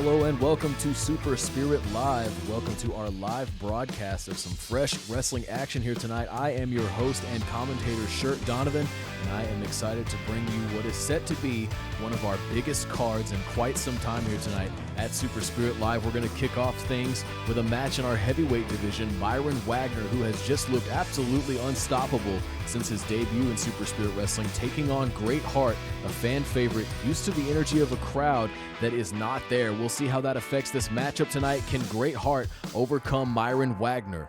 Hello and welcome to Super Spirit Live. Welcome to our live broadcast of some fresh wrestling action here tonight. I am your host and commentator, Shirt Donovan, and I am excited to bring you what is set to be one of our biggest cards in quite some time here tonight at Super Spirit Live. We're going to kick off things with a match in our heavyweight division. Myron Wagner, who has just looked absolutely unstoppable since his debut in Super Spirit Wrestling, taking on Great Heart, a fan favorite, used to the energy of a crowd that is not there. We'll see how that affects this matchup tonight. Can Great Heart overcome Myron Wagner?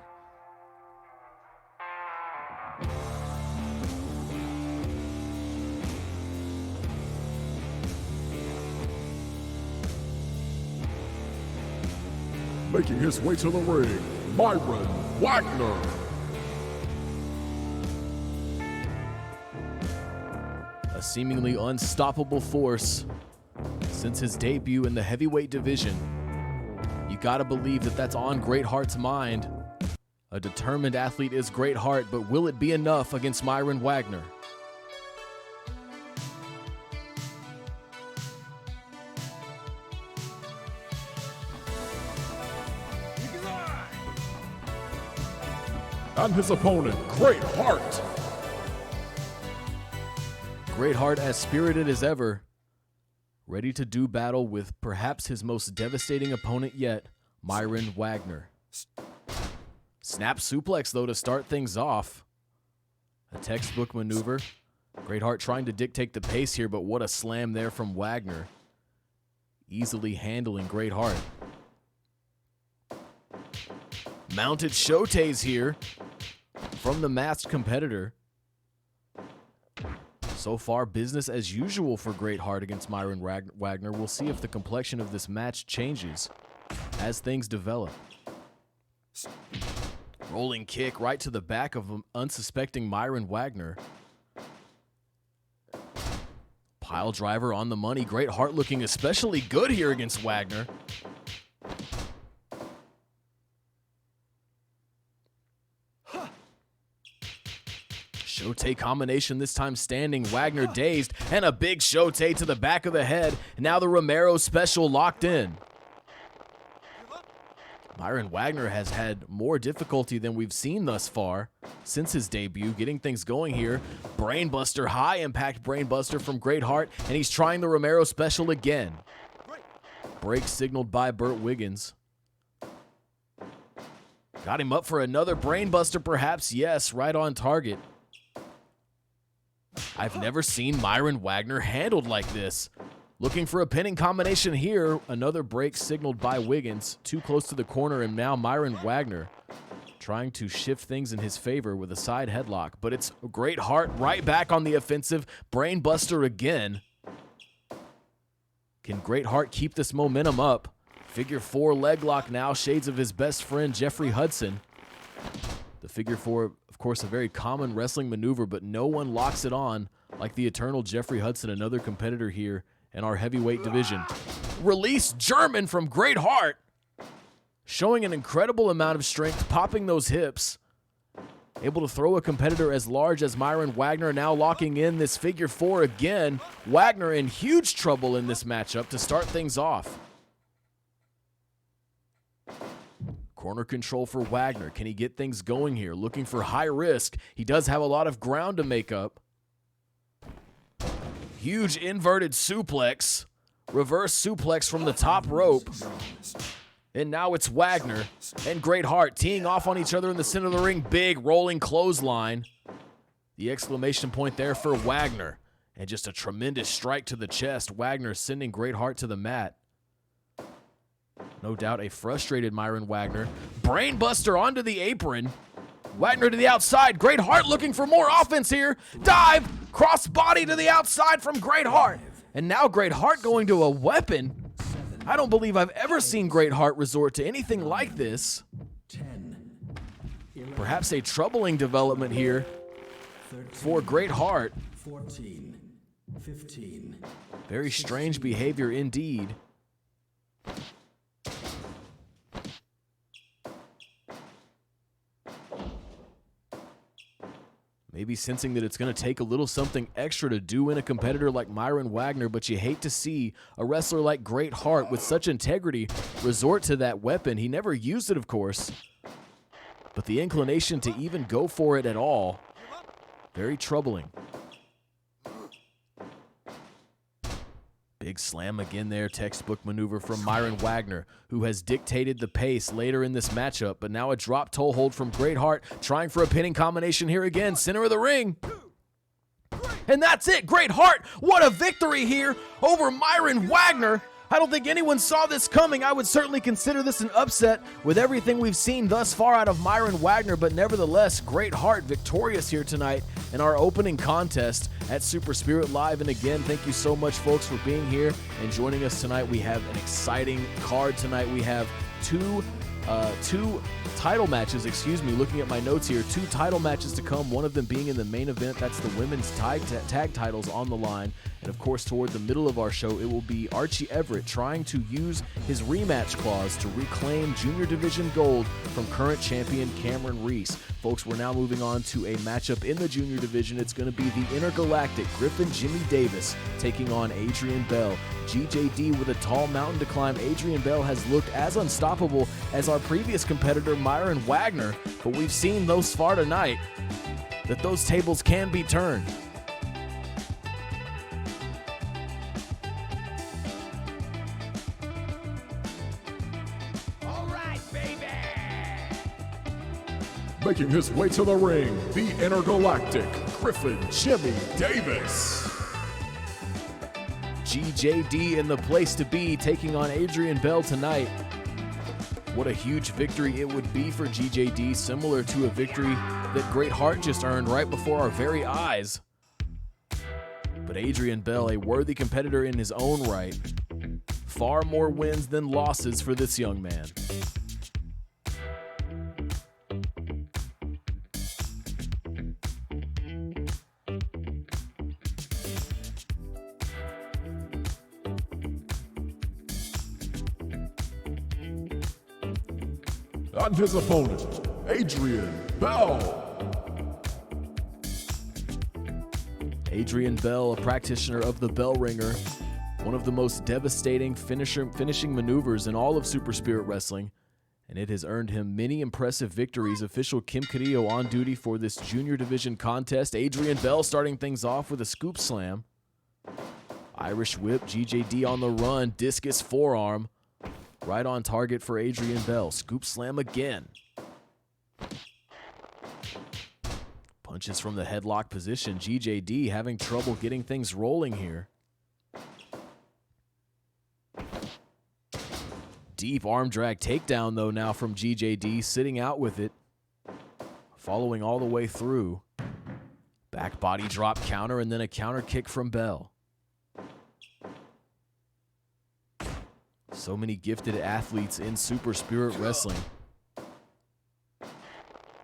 Making his way to the ring, Myron Wagner. A seemingly unstoppable force since his debut in the heavyweight division. You gotta believe that that's on Great Heart's mind. A determined athlete is Great Heart, but will it be enough against Myron Wagner? And his opponent, Great Heart. Great Heart as spirited as ever, ready to do battle with perhaps his most devastating opponent yet, Myron Wagner. Snap suplex, though, to start things off. A textbook maneuver. Great Heart trying to dictate the pace here, but what a slam there from Wagner. Easily handling Great Heart. Mounted shotes here from the masked competitor. So far, business as usual for Great Heart against Myron Wagner. We'll see if the complexion of this match changes as things develop. Rolling kick right to the back of unsuspecting Myron Wagner. Pile driver on the money. Great Heart looking especially good here against Wagner. Shote combination, this time standing. Wagner dazed, and a big shote to the back of the head. Now the Romero special locked in. Myron Wagner has had more difficulty than we've seen thus far since his debut, getting things going here. Brainbuster, high impact brainbuster from Great Heart, and he's trying the Romero special again. Break signaled by Burt Wiggins. Got him up for another brainbuster perhaps, yes, right on target. I've never seen Myron Wagner handled like this. Looking for a pinning combination here. Another break signaled by Wiggins. Too close to the corner, and now Myron Wagner trying to shift things in his favor with a side headlock. But it's Great Heart right back on the offensive. Brainbuster again. Can Great Heart keep this momentum up? Figure four leg lock now. Shades of his best friend, Jeffrey Hudson. The figure four, of course, a very common wrestling maneuver, but no one locks it on like the eternal Jeffrey Hudson, another competitor here in our heavyweight division. Release German from Great Heart, showing an incredible amount of strength, popping those hips. Able to throw a competitor as large as Myron Wagner, now locking in this figure four again. Wagner in huge trouble in this matchup to start things off. Corner control for Wagner. Can he get things going here? Looking for high risk. He does have a lot of ground to make up. Huge inverted suplex. Reverse suplex from the top rope. And now it's Wagner and Great Heart teeing off on each other in the center of the ring. Big rolling clothesline. The exclamation point there for Wagner. And just a tremendous strike to the chest. Wagner sending Great Heart to the mat. No doubt a frustrated Myron Wagner. Brainbuster onto the apron. Wagner to the outside. Great Heart looking for more offense here. Dive. Cross body to the outside from Great Heart. And now Great Heart going to a weapon. I don't believe I've ever seen Great Heart resort to anything like this. Perhaps a troubling development here for Great Heart. 14, 15. Very strange behavior indeed. Maybe sensing that it's going to take a little something extra to do in a competitor like Myron Wagner, but you hate to see a wrestler like Great Heart with such integrity resort to that weapon. He never used it, of course, but the inclination to even go for it at all, very troubling. Big slam again there, textbook maneuver from Myron Wagner, who has dictated the pace later in this matchup, but now a drop toe hold from Great Heart, trying for a pinning combination here again, center of the ring. And that's it, Great Heart, what a victory here over Myron Wagner. I don't think anyone saw this coming. I would certainly consider this an upset with everything we've seen thus far out of Myron Wagner, but nevertheless, Great Heart victorious here tonight in our opening contest at Super Spirit Live. And again, thank you so much, folks, for being here and joining us tonight. We have an exciting card tonight. We have two title matches, looking at my notes here, 2 title matches to come, one of them being in the main event. That's the women's tag titles on the line. And of course, toward the middle of our show, it will be Archie Everett trying to use his rematch clause to reclaim Junior Division gold from current champion Cameron Reese. Folks, we're now moving on to a matchup in the Junior Division. It's going to be the intergalactic Griffin Jimmy Davis taking on Adrian Bell. GJD with a tall mountain to climb. Adrian Bell has looked as unstoppable as our previous competitor Myron Wagner, but we've seen thus far tonight that those tables can be turned. Making his way to the ring, the intergalactic Griffin Jimmy Davis. GJD in the place to be, taking on Adrian Bell tonight. What a huge victory it would be for GJD, similar to a victory that Great Heart just earned right before our very eyes. But Adrian Bell, a worthy competitor in his own right. Far more wins than losses for this young man. And his opponent, Adrian Bell. Adrian Bell, a practitioner of the Bell Ringer, one of the most devastating finishing maneuvers in all of Super Spirit Wrestling, and it has earned him many impressive victories. Official Kim Carrillo on duty for this Junior Division contest. Adrian Bell starting things off with a scoop slam. Irish whip, GJD on the run, discus forearm. Right on target for Adrian Bell. Scoop slam again. Punches from the headlock position. GJD having trouble getting things rolling here. Deep arm drag takedown though now from GJD, sitting out with it. Following all the way through. Back body drop counter and then a counter kick from Bell. So many gifted athletes in Super Spirit Wrestling.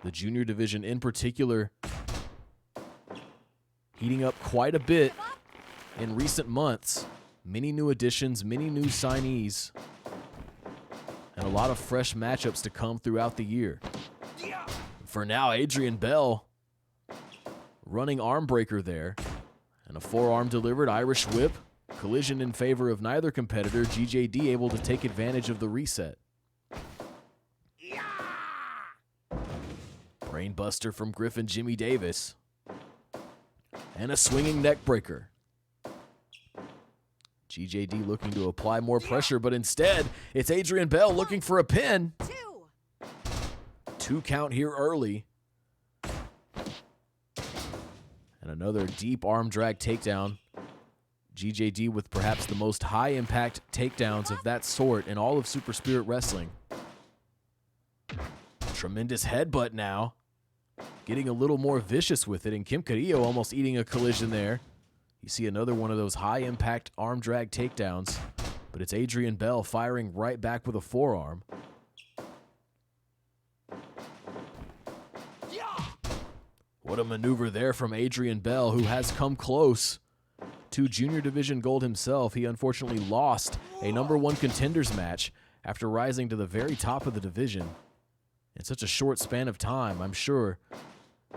The Junior Division in particular heating up quite a bit in recent months. Many new additions, many new signees, and a lot of fresh matchups to come throughout the year. For now, Adrian Bell running arm breaker there, and a forearm delivered Irish whip. Collision in favor of neither competitor. GJD able to take advantage of the reset. Brainbuster from Griffin Jimmy Davis. And a swinging neck breaker. GJD looking to apply more pressure, but instead, it's Adrian Bell looking for a pin. 2 count here early. And another deep arm drag takedown. GJD with perhaps the most high-impact takedowns of that sort in all of Super Spirit Wrestling. Tremendous headbutt now. Getting a little more vicious with it, and Kim Carrillo almost eating a collision there. You see another one of those high-impact arm drag takedowns, but it's Adrian Bell firing right back with a forearm. What a maneuver there from Adrian Bell, who has come close to Junior Division gold himself. He unfortunately lost a #1 contenders match after rising to the very top of the division in such a short span of time. I'm sure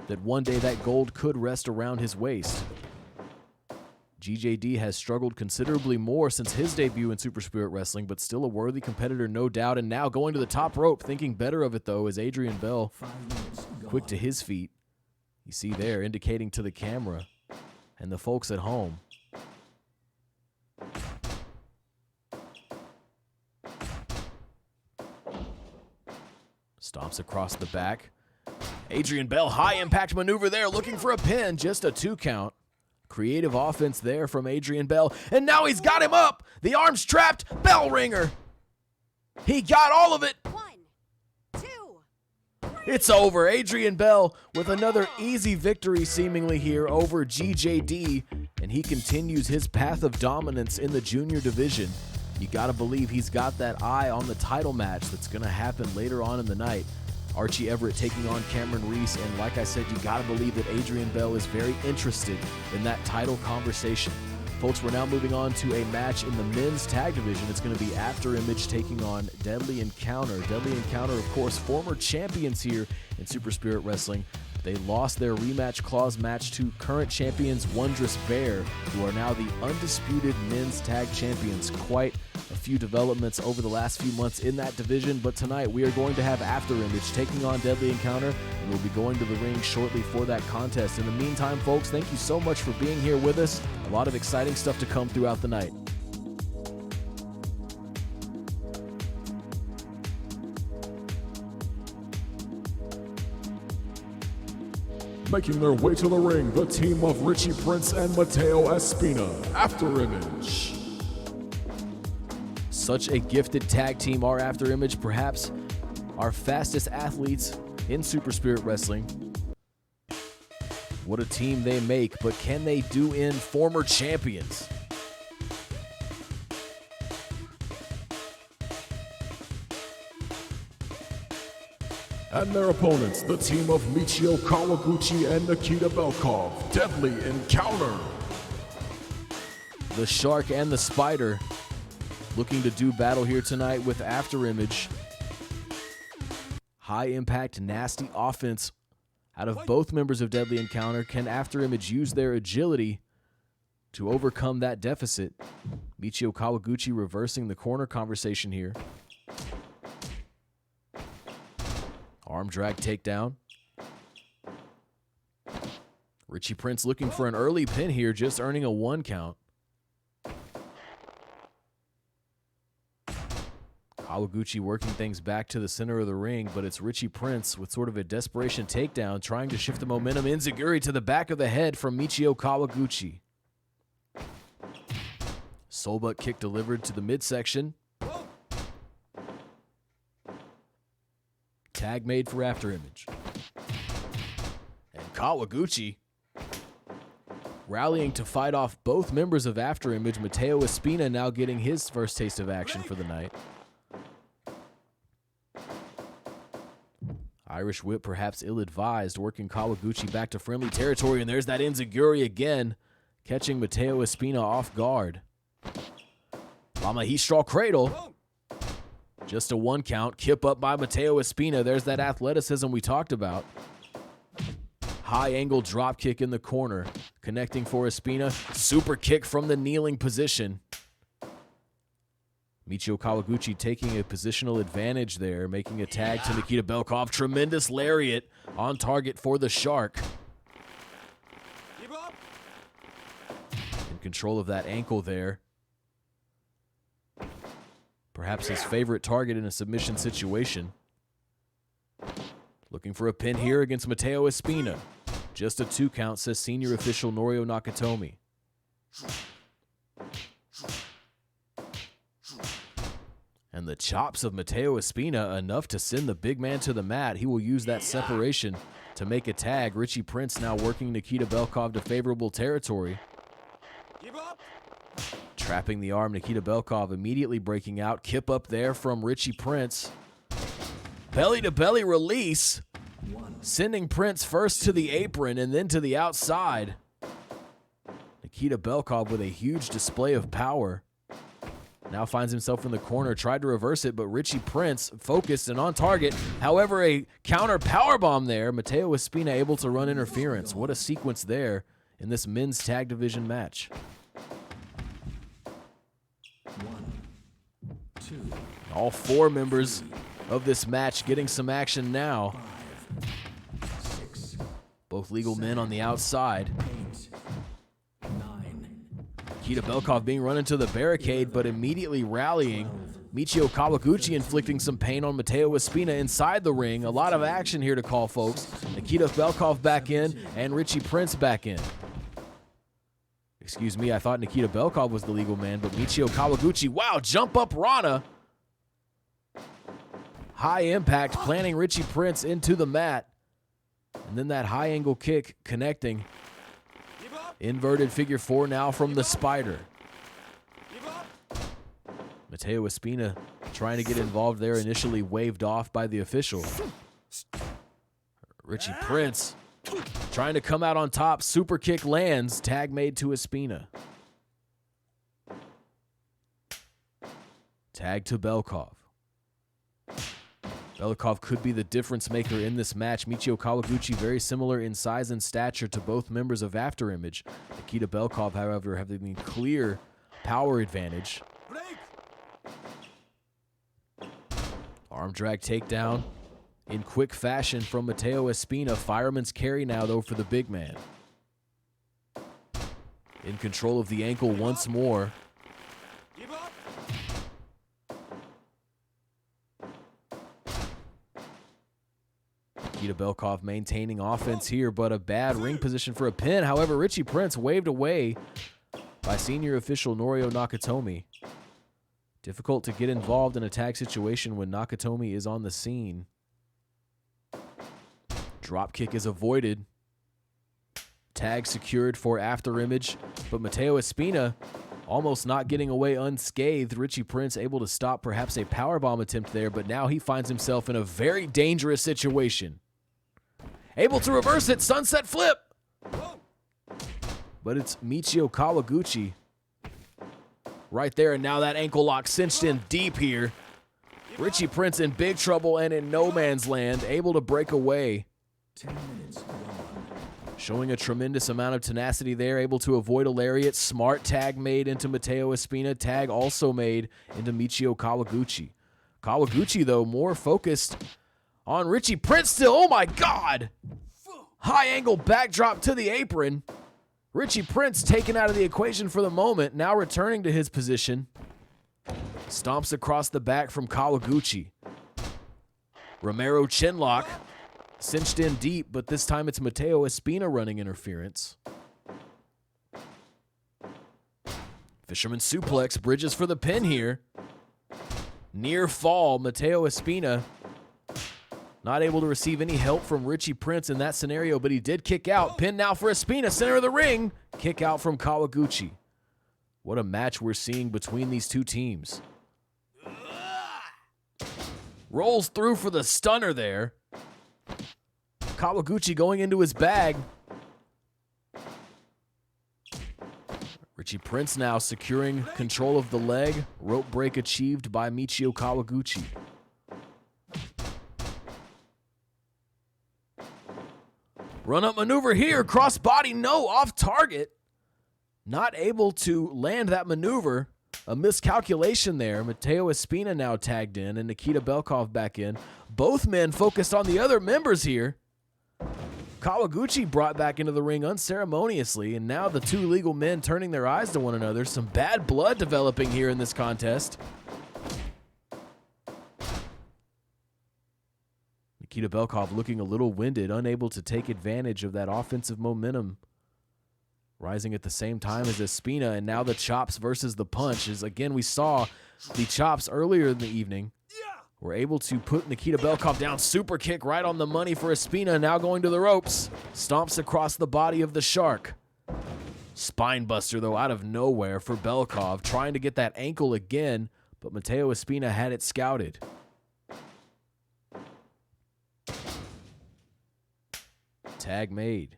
that one day that gold could rest around his waist. GJD has struggled considerably more since his debut in Super Spirit Wrestling, but still a worthy competitor, no doubt. And now going to the top rope, thinking better of it, though, is Adrian Bell. Quick to his feet. You see there, indicating to the camera and the folks at home. Stomps across the back. Adrian Bell, high impact maneuver there, looking for a pin, just a 2 count. Creative offense there from Adrian Bell, and now he's got him up. The arm's trapped, bell ringer. He got all of it. 1, 2, 3. It's over. Adrian Bell with another easy victory seemingly here over GJD, and he continues his path of dominance in the junior division. You gotta believe he's got that eye on the title match that's gonna happen later on in the night. Archie Everett taking on Cameron Reese, and like I said, you gotta believe that Adrian Bell is very interested in that title conversation. Folks, we're now moving on to a match in the men's tag division. It's gonna be After Image taking on Deadly Encounter. Deadly Encounter, of course, former champions here in Super Spirit Wrestling. They lost their rematch clause match to current champions Wondrous Bear, who are now the undisputed men's tag champions. Quite a few developments over the last few months in that division, but tonight we are going to have After Image taking on Deadly Encounter, and we'll be going to the ring shortly for that contest. In the meantime, folks, thank you so much for being here with us. A lot of exciting stuff to come throughout the night. Making their way to the ring, the team of Richie Prince and Mateo Espina. After Image. Such a gifted tag team, our After Image, perhaps our fastest athletes in Super Spirit Wrestling. What a team they make, but can they do in former champions? And their opponents, the team of Michio Kawaguchi and Nikita Belkov. Deadly Encounter. The Shark and the Spider looking to do battle here tonight with After Image. High impact, nasty offense out of both members of Deadly Encounter. Can After Image use their agility to overcome that deficit? Michio Kawaguchi reversing the corner conversation here. Arm drag takedown. Richie Prince looking for an early pin here, just earning a 1 count. Kawaguchi working things back to the center of the ring, but it's Richie Prince with sort of a desperation takedown, trying to shift the momentum. Enziguri to the back of the head from Michio Kawaguchi. Soulbutt kick delivered to the midsection. Tag made for After Image. And Kawaguchi rallying to fight off both members of After Image. Mateo Espina now getting his first taste of action for the night. Irish whip perhaps ill-advised, working Kawaguchi back to friendly territory, and there's that Enziguri again, catching Mateo Espina off guard. Lama straw cradle. Just a 1 count. Kip up by Mateo Espina. There's that athleticism we talked about. High angle drop kick in the corner. Connecting for Espina. Super kick from the kneeling position. Michio Kawaguchi taking a positional advantage there, making a tag to Nikita Belkov. Tremendous lariat on target for the Shark. In control of that ankle there. Perhaps his favorite target in a submission situation. Looking for a pin here against Mateo Espina. Just a 2 count, says senior official Norio Nakatomi. And the chops of Mateo Espina, enough to send the big man to the mat. He will use that separation to make a tag. Richie Prince now working Nikita Belkov to favorable territory. Trapping the arm, Nikita Belkov immediately breaking out. Kip up there from Richie Prince. Belly to belly release. Sending Prince first to the apron and then to the outside. Nikita Belkov with a huge display of power. Now finds himself in the corner, tried to reverse it, but Richie Prince focused and on target. However, a counter powerbomb there. Mateo Espina able to run interference. What a sequence there in this men's tag division match. 1, 2, All 4 members of this match getting some action now. 5, 6, Both legal men on the outside. 8, 9, Nikita Belkov being run into the barricade, but immediately rallying. Michio Kawaguchi inflicting some pain on Mateo Espina inside the ring. A lot of action here to call, folks. Nikita Belkov back in and Richie Prince back in. Excuse me, I thought Nikita Belkov was the legal man, but Michio Kawaguchi, wow, jump up Rana. High impact, planting Richie Prince into the mat. And then that high angle kick connecting. Inverted figure 4 now from the Spider. Mateo Espina trying to get involved there, initially waved off by the official. Richie Prince trying to come out on top. Super kick lands. Tag made to Espina. Tag to Belkov. Belkov could be the difference maker in this match. Michio Kawaguchi very similar in size and stature to both members of After Image. Nikita Belkov, however, having the clear power advantage. Arm drag takedown in quick fashion from Mateo Espina. Fireman's carry now, though, for the big man. In control of the ankle once more. Nikita Belkov maintaining offense here, but a bad ring position for a pin. However, Richie Prince waved away by senior official Norio Nakatomi. Difficult to get involved in a tag situation when Nakatomi is on the scene. Drop kick is avoided. Tag secured for After Image, but Mateo Espina almost not getting away unscathed. Richie Prince able to stop perhaps a powerbomb attempt there, but now he finds himself in a very dangerous situation. Able to reverse it, sunset flip. But it's Michio Kawaguchi right there, and now that ankle lock cinched in deep here. Richie Prince in big trouble and in no man's land, able to break away. 10 minutes gone. Showing a tremendous amount of tenacity there, able to avoid a lariat. Smart tag made into Mateo Espina. Tag also made into Michio Kawaguchi. Kawaguchi, though, more focused on Richie Prince still. Oh, my God! High angle backdrop to the apron. Richie Prince taken out of the equation for the moment, now returning to his position. Stomps across the back from Kawaguchi. Romero chinlock. Cinched in deep, but this time it's Mateo Espina running interference. Fisherman suplex, bridges for the pin here. Near fall, Mateo Espina not able to receive any help from Richie Prince in that scenario, but he did kick out. Pin now for Espina, center of the ring. Kick out from Kawaguchi. What a match we're seeing between these two teams. Rolls through for the stunner there. Kawaguchi going into his bag. Richie Prince now securing control of the leg. Rope break achieved by Michio Kawaguchi. Run up maneuver here. Cross body, no, off target. Not able to land that maneuver. A miscalculation there. Mateo Espina now tagged in and Nikita Belkov back in. Both men focused on the other members here. Kawaguchi brought back into the ring unceremoniously, and now the two legal men turning their eyes to one another. Some bad blood developing here in this contest. Nikita Belkov looking a little winded, unable to take advantage of that offensive momentum. Rising at the same time as Espina, and now the chops versus the punch. As again, we saw the chops earlier in the evening. We're able to put Nikita Belkov down. Super kick right on the money for Espina. Now going to the ropes. Stomps across the body of the Shark. Spine buster, though, out of nowhere for Belkov. Trying to get that ankle again, but Mateo Espina had it scouted. Tag made.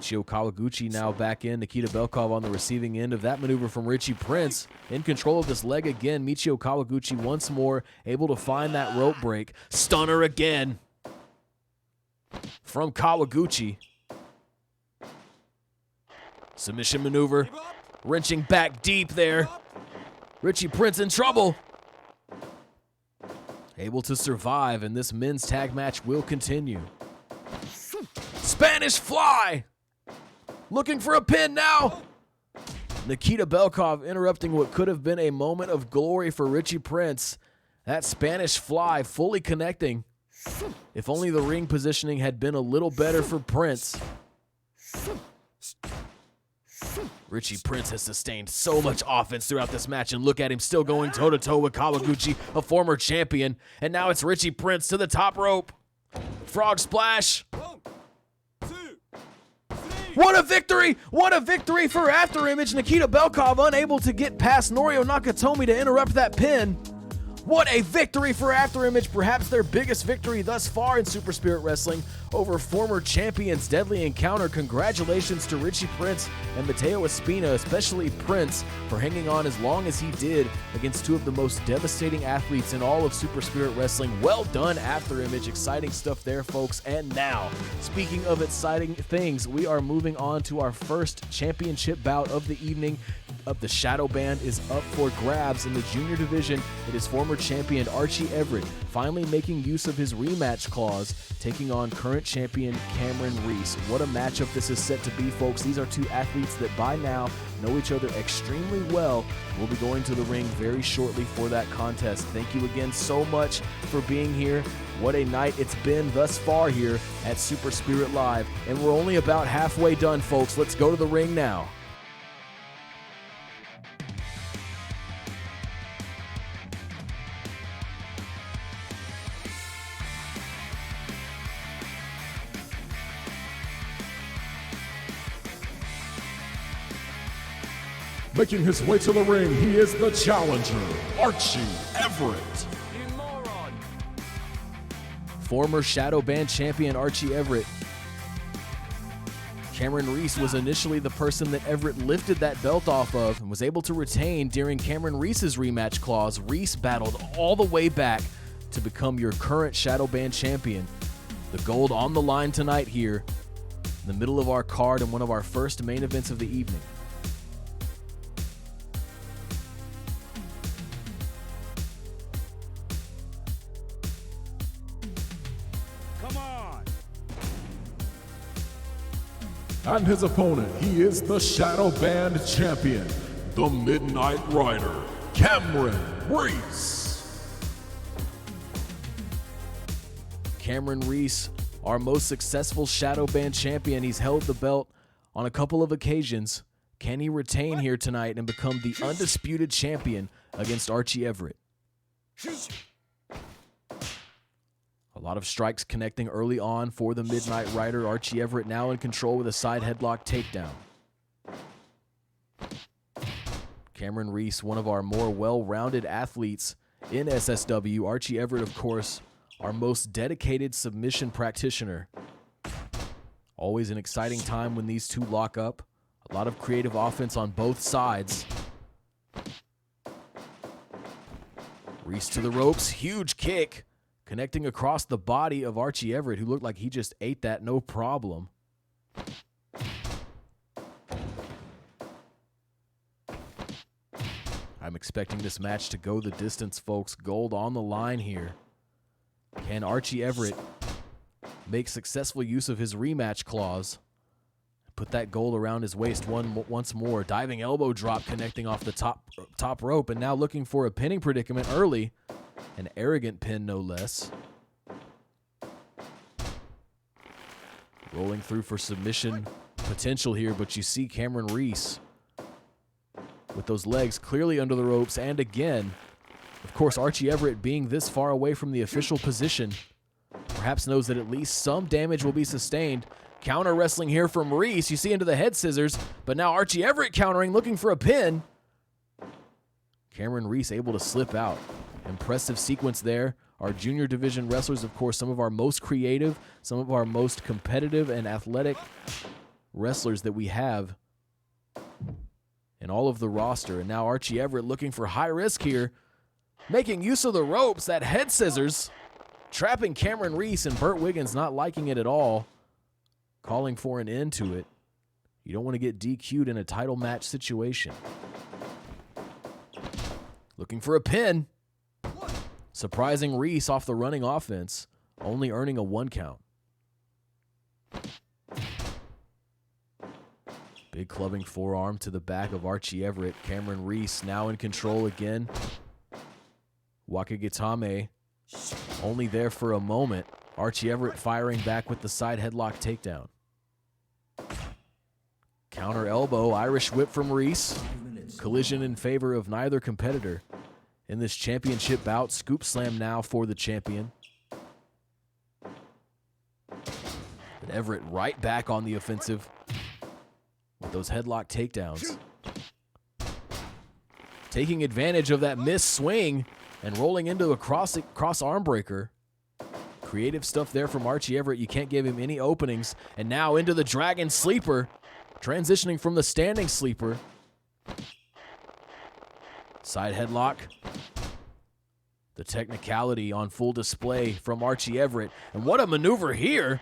Michio Kawaguchi now back in. Nikita Belkov on the receiving end of that maneuver from Richie Prince. In control of this leg again. Michio Kawaguchi once more able to find that rope break. Stunner again from Kawaguchi. Submission maneuver. Wrenching back deep there. Richie Prince in trouble. Able to survive, and this men's tag match will continue. Spanish fly. Looking for a pin now. Nikita Belkov interrupting what could have been a moment of glory for Richie Prince. That Spanish fly fully connecting. If only the ring positioning had been a little better for Prince. Richie Prince has sustained so much offense throughout this match, and look at him still going toe-to-toe with Kawaguchi, a former champion. And now it's Richie Prince to the top rope. Frog splash. What a victory! What a victory for After Image. Nikita Belkov unable to get past Norio Nakatomi to interrupt that pin. What a victory for After Image, perhaps their biggest victory thus far in Super Spirit Wrestling over former champions Deadly Encounter. Congratulations to Richie Prince and Mateo Espina, especially Prince, for hanging on as long as he did against two of the most devastating athletes in all of Super Spirit Wrestling. Well done, After Image. Exciting stuff there, folks. And now, speaking of exciting things, we are moving on to our first championship bout of the evening. The Shadow Band is up for grabs in the junior division. It is former champion Archie Everett finally making use of his rematch clause, taking on current champion Cameron Reese. What a matchup this is set to be, folks. These are two athletes that by now know each other extremely well. We'll be going to the ring very shortly for that contest. Thank you again so much for being here. What a night it's been thus far here at Super Spirit Live. And we're only about halfway done, folks. Let's go to the ring now. Making his way to the ring, he is the challenger, Archie Everett. Former Shadow Band champion Archie Everett. Cameron Reese was initially the person that Everett lifted that belt off of and was able to retain during Cameron Reese's rematch clause. Reese battled all the way back to become your current Shadow Band champion. The gold on the line tonight here, in the middle of our card and one of our first main events of the evening. And his opponent, he is the Shadow Band champion, the Midnight Rider, Cameron Reese. Cameron Reese, our most successful Shadow Band champion. He's held the belt on a couple of occasions. Can he retain here tonight and become the undisputed champion against Archie Everett? A lot of strikes connecting early on for the Midnight Rider. Archie Everett now in control with a side headlock takedown. Cameron Reese, one of our more well-rounded athletes in SSW. Archie Everett, of course, our most dedicated submission practitioner. Always an exciting time when these two lock up. A lot of creative offense on both sides. Reese to the ropes, huge kick. Connecting across the body of Archie Everett, who looked like he just ate that no problem. I'm expecting this match to go the distance, folks. Gold on the line here. Can Archie Everett make successful use of his rematch clause? Put that gold around his waist once more. Diving elbow drop connecting off the top rope, and now looking for a pinning predicament early. An arrogant pin, no less. Rolling through for submission potential here, but you see Cameron Reese with those legs clearly under the ropes. And again, of course, Archie Everett being this far away from the official position, perhaps knows that at least some damage will be sustained. Counter wrestling here from Reese. You see into the head scissors, but now Archie Everett countering, looking for a pin. Cameron Reese able to slip out. Impressive sequence there. Our junior division wrestlers, of course, some of our most creative, some of our most competitive and athletic wrestlers that we have in all of the roster. And now Archie Everett looking for high risk here, making use of the ropes, that head scissors, trapping Cameron Reese, and Burt Wiggins not liking it at all, calling for an end to it. You don't want to get DQ'd in a title match situation. Looking for a pin. Surprising Reese off the running offense, only earning a 1 count. Big clubbing forearm to the back of Archie Everett. Cameron Reese now in control again. Wakagitame only there for a moment. Archie Everett firing back with the side headlock takedown. Counter elbow, Irish whip from Reese. Collision in favor of neither competitor in this championship bout. Scoop slam now for the champion. But Everett right back on the offensive with those headlock takedowns. Taking advantage of that missed swing and rolling into a cross arm breaker. Creative stuff there from Archie Everett. You can't give him any openings. And now into the Dragon Sleeper. Transitioning from the standing sleeper. Side headlock. The technicality on full display from Archie Everett. And what a maneuver here.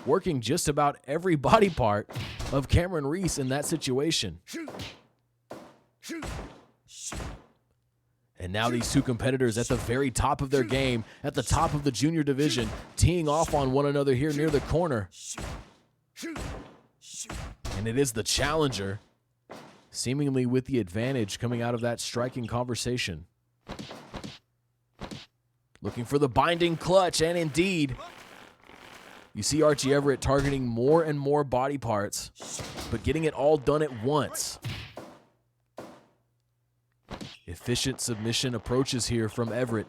Working just about every body part of Cameron Reese in that situation. And now these two competitors at the very top of their game, at the top of the junior division, teeing off on one another here near the corner. And it is the challenger, seemingly with the advantage coming out of that striking conversation. Looking for the binding clutch, and indeed, you see Archie Everett targeting more and more body parts, but getting it all done at once. Efficient submission approaches here from Everett.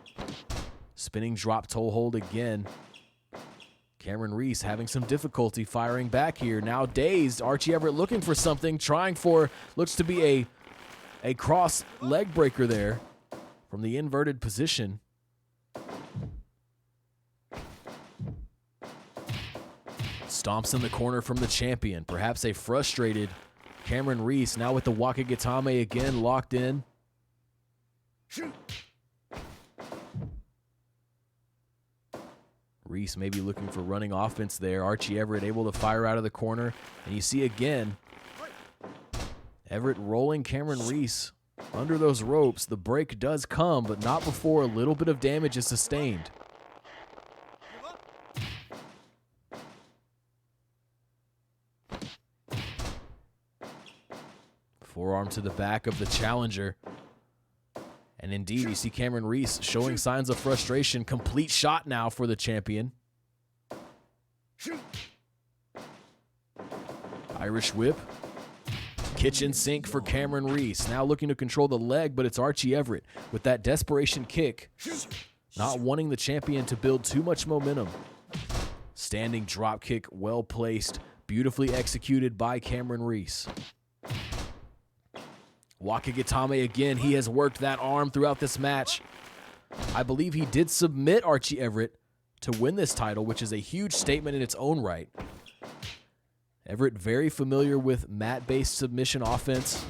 Spinning drop toe hold again. Cameron Reese having some difficulty firing back here. Now dazed, Archie Everett looking for something, trying for, looks to be a cross leg breaker there from the inverted position. Stomps in the corner from the champion. Perhaps a frustrated Cameron Reese now with the Wakagitame again locked in. Reese maybe looking for running offense there. Archie Everett able to fire out of the corner. And you see again, Everett rolling Cameron Reese under those ropes. The break does come, but not before a little bit of damage is sustained. Forearm to the back of the challenger. And indeed, you see Cameron Reese showing signs of frustration. Complete shot now for the champion. Irish whip. Kitchen sink for Cameron Reese. Now looking to control the leg, but it's Archie Everett with that desperation kick. Not wanting the champion to build too much momentum. Standing drop kick, well placed, beautifully executed by Cameron Reese. Wakagitame again. He has worked that arm throughout this match. I believe he did submit Archie Everett to win this title, which is a huge statement in its own right. Everett very familiar with mat-based submission offense.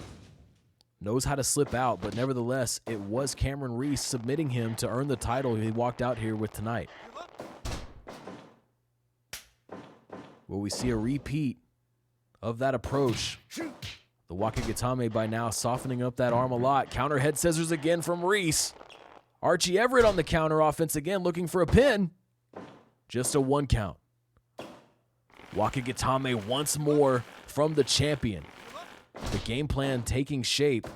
Knows how to slip out, but nevertheless, it was Cameron Reese submitting him to earn the title he walked out here with tonight. Will we see a repeat of that approach? The Wakagitame by now softening up that arm a lot. Counter head scissors again from Reese. Archie Everett on the counter offense again, looking for a pin. Just a 1 count. Wakagitame once more from the champion. The game plan taking shape.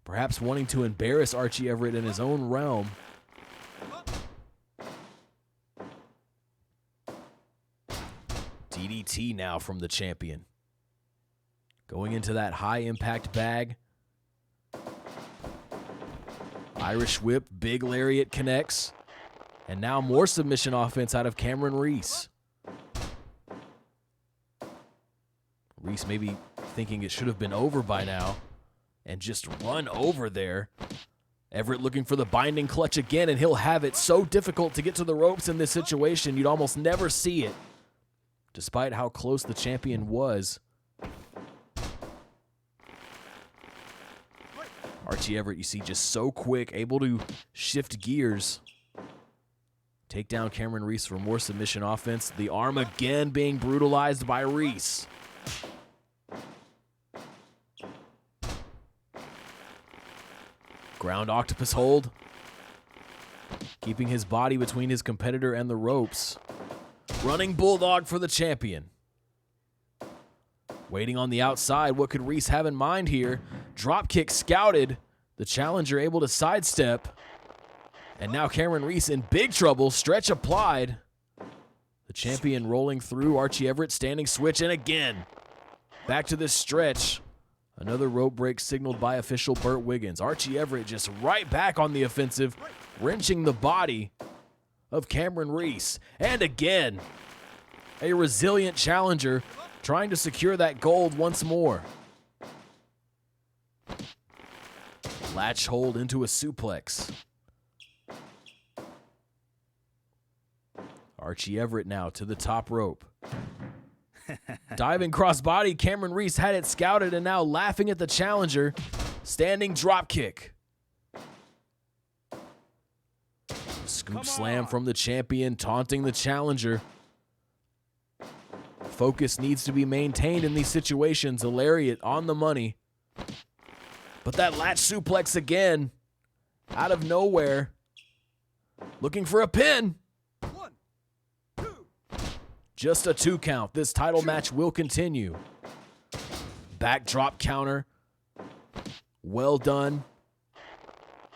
Perhaps wanting to embarrass Archie Everett in his own realm. DDT now from the champion. Going into that high impact bag. Irish whip, big lariat connects. And now more submission offense out of Cameron Reese. Reese maybe thinking it should have been over by now and just run over there. Everett looking for the binding clutch again, and he'll have it. So difficult to get to the ropes in this situation. You'd almost never see it. despite how close the champion was. Archie Everett, you see, just so quick, able to shift gears. Take down Cameron Reese for more submission offense. The arm again being brutalized by Reese. Ground octopus hold. Keeping his body between his competitor and the ropes. Running bulldog for the champion. Waiting on the outside, what could Reese have in mind here? Drop kick scouted. The challenger able to sidestep. And now Cameron Reese in big trouble. Stretch applied. The champion rolling through. Archie Everett standing switch. And again, back to this stretch. Another rope break signaled by official Burt Wiggins. Archie Everett just right back on the offensive, wrenching the body of Cameron Reese. And again, a resilient challenger trying to secure that gold once more. Latch hold into a suplex. Archie Everett now to the top rope. Diving crossbody, Cameron Reese had it scouted and now laughing at the challenger. Standing drop kick. Scoop slam from the champion, taunting the challenger. Focus needs to be maintained in these situations. A lariat on the money. But that latch suplex again, out of nowhere. Looking for a pin. Just a 2 count. This title match will continue. Backdrop counter. Well done.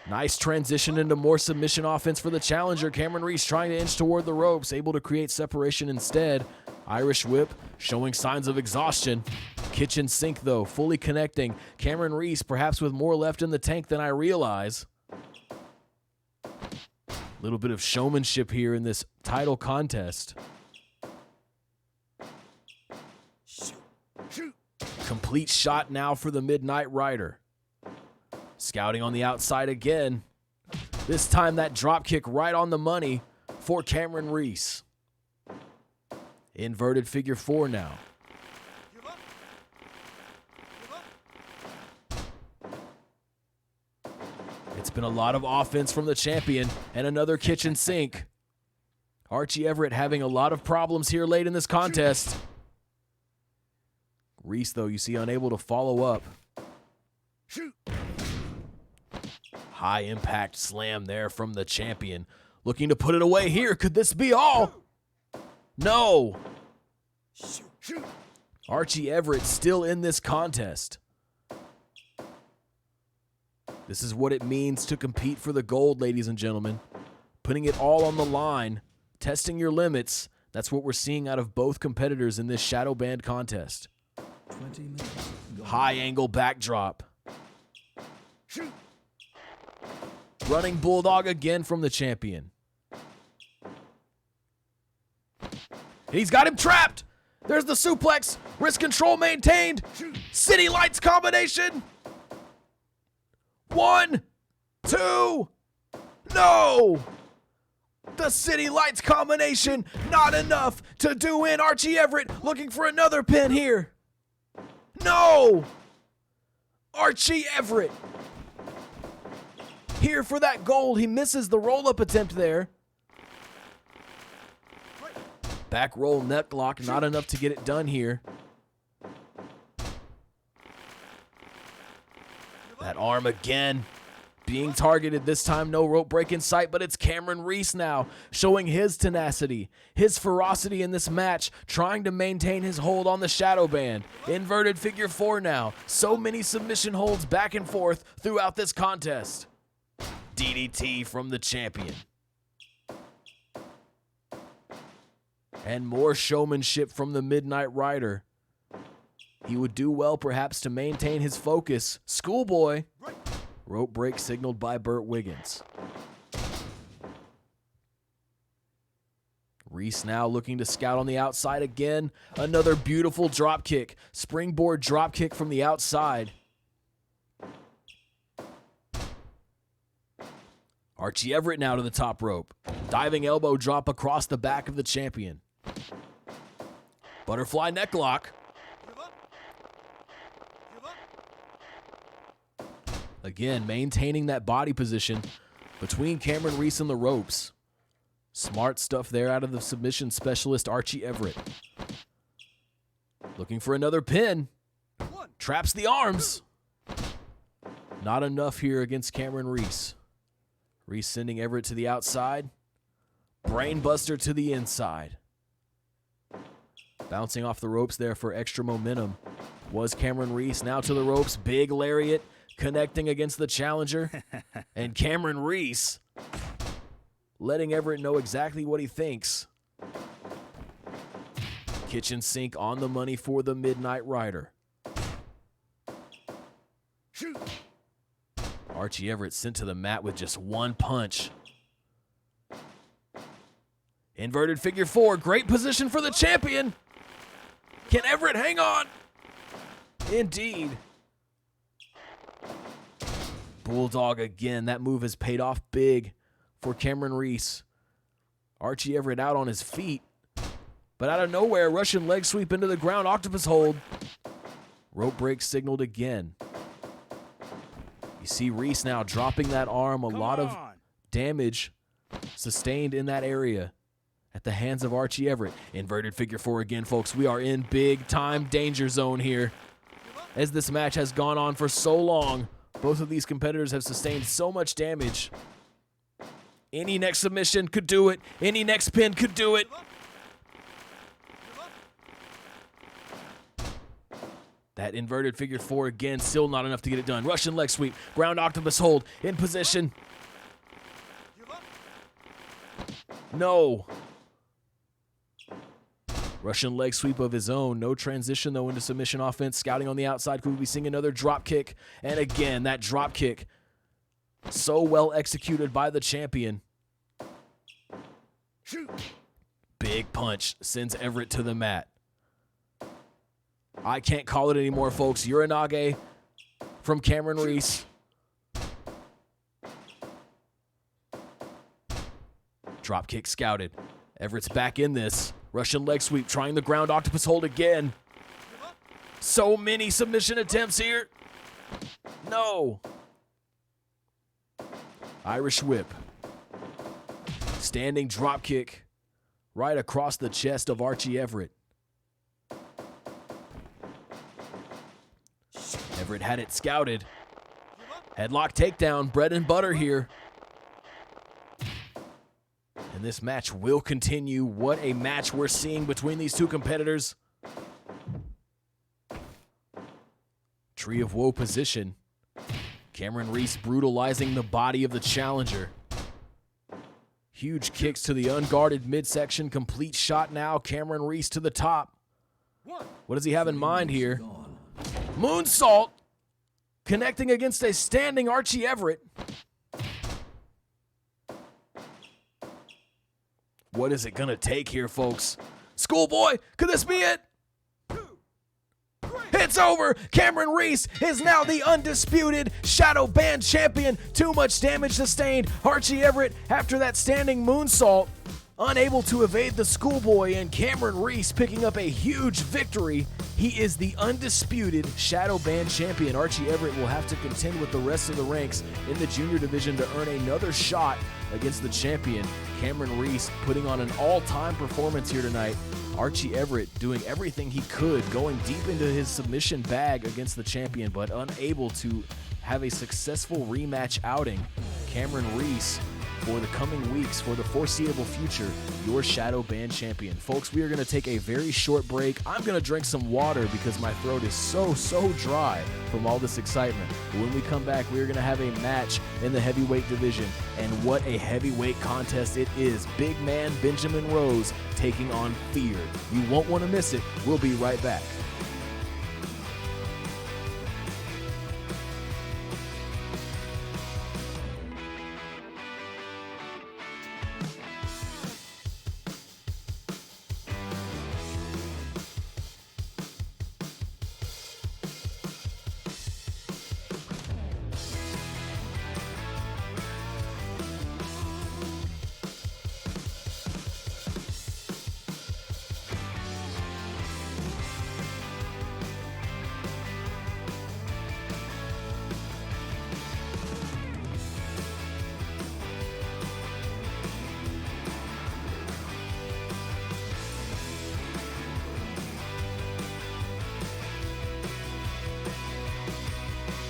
Nice transition into more submission offense for the challenger. Cameron Reese trying to inch toward the ropes, able to create separation instead. Irish whip showing signs of exhaustion. Kitchen sink though, fully connecting. Cameron Reese perhaps with more left in the tank than I realize. Little bit of showmanship here in this title contest. Complete shot now for the Midnight Rider. Scouting on the outside again. This time that drop kick right on the money for Cameron Reese. Inverted figure 4 now. It's been a lot of offense from the champion and another kitchen sink. Archie Everett having a lot of problems here late in this contest. Reese, though, you see, unable to follow up. High impact slam there from the champion. Looking to put it away here. Could this be all? No. Archie Everett still in this contest. This is what it means to compete for the gold, ladies and gentlemen. Putting it all on the line. Testing your limits. That's what we're seeing out of both competitors in this shadow band contest. 20 minutes. High angle backdrop. Running bulldog again from the champion. He's got him trapped. There's the suplex. Wrist control maintained. City Lights combination. 1, 2. No. The City Lights combination. Not enough to do in. Archie Everett looking for another pin here. No! Archie Everett. Here for that gold. He misses the roll-up attempt there. Back roll neck lock. Not enough to get it done here. That arm again. Being targeted this time, no rope break in sight, but it's Cameron Reese now showing his tenacity, his ferocity in this match, trying to maintain his hold on the shadow band. Inverted figure 4 now. So many submission holds back and forth throughout this contest. DDT from the champion. And more showmanship from the Midnight Rider. He would do well perhaps to maintain his focus. Schoolboy. Rope break signaled by Burt Wiggins. Reese now looking to scout on the outside again. Another beautiful drop kick. Springboard drop kick from the outside. Archie Everett now to the top rope. Diving elbow drop across the back of the champion. Butterfly neck lock. Again, maintaining that body position between Cameron Reese and the ropes. Smart stuff there out of the submission specialist, Archie Everett. Looking for another pin. Traps the arms. Not enough here against Cameron Reese. Reese sending Everett to the outside. Brainbuster to the inside. Bouncing off the ropes there for extra momentum was Cameron Reese. Now to the ropes. Big lariat connecting against the challenger. And Cameron Reese letting Everett know exactly what he thinks. Kitchen sink on the money for the Midnight Rider. Archie Everett sent to the mat with just one punch. Inverted figure four. Great position for the champion. Can Everett hang on? Indeed. Bulldog again. That move has paid off big for Cameron Reese. Archie Everett out on his feet. But out of nowhere, Russian leg sweep into the ground. Octopus hold. Rope break signaled again. You see Reese now dropping that arm. A lot of damage sustained in that area at the hands of Archie Everett. Inverted figure four again, folks. We are in big time danger zone here. As this match has gone on for so long, both of these competitors have sustained so much damage. Any next submission could do it. Any next pin could do it. That inverted figure four again, still not enough to get it done. Russian leg sweep, ground octopus hold, in position. No. Russian leg sweep of his own. No transition, though, into submission offense. Scouting on the outside. Could we be seeing another drop kick? And again, that drop kick. So well executed by the champion. Big punch sends Everett to the mat. I can't call it anymore, folks. Uranage from Cameron Reese. Drop kick scouted. Everett's back in this. Russian leg sweep, trying the ground octopus hold again. So many submission attempts here. No. Irish whip. Standing drop kick right across the chest of Archie Everett. Everett had it scouted. Headlock takedown, bread and butter here. And this match will continue. What a match we're seeing between these two competitors. Tree of Woe position. Cameron Reese brutalizing the body of the challenger. Huge kicks to the unguarded midsection. Complete shot now. Cameron Reese to the top. What does he have in mind here? Moonsault. Connecting against a standing Archie Everett. What is it going to take here, folks? Schoolboy, could this be it? It's over. Cameron Reese is now the undisputed Shadow Band champion. Too much damage sustained. Archie Everett, after that standing moonsault, unable to evade the Schoolboy, and Cameron Reese picking up a huge victory. He is the undisputed Shadow Band champion. Archie Everett will have to contend with the rest of the ranks in the junior division to earn another shot against the champion. Cameron Reese putting on an all-time performance here tonight. Archie Everett doing everything he could, going deep into his submission bag against the champion, but unable to have a successful rematch outing. Cameron Reese, for the coming weeks, for the foreseeable future, your Shadow Band champion. Folks, we are going to take a very short break. I'm going to drink some water because my throat is so dry from all this excitement. But when we come back, we are going to have a match in the heavyweight division. And what a heavyweight contest it is. Big man Benjamin Rose taking on Fear. You won't want to miss it. We'll be right back.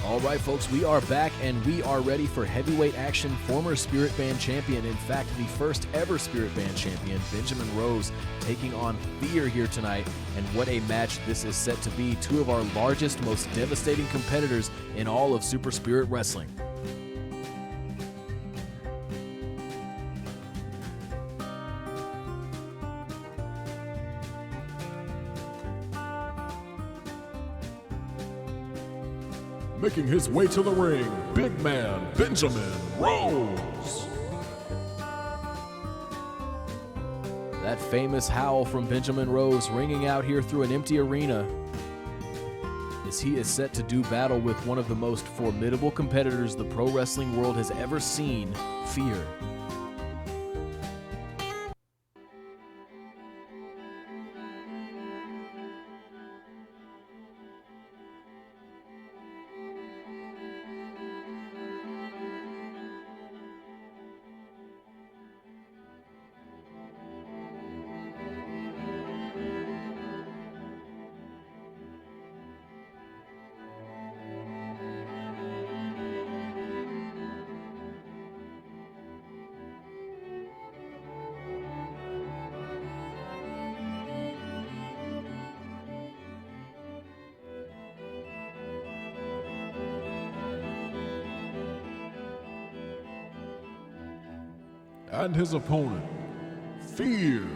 All right, folks, we are back and we are ready for heavyweight action. Former Spirit Band champion, in fact, the first ever Spirit Band champion, Benjamin Rose, taking on Fear here tonight. And what a match this is set to be. Two of our largest, most devastating competitors in all of Super Spirit Wrestling. Making his way to the ring, big man Benjamin Rose. That famous howl from Benjamin Rose ringing out here through an empty arena as he is set to do battle with one of the most formidable competitors the pro wrestling world has ever seen, Fear. And his opponent, Fear.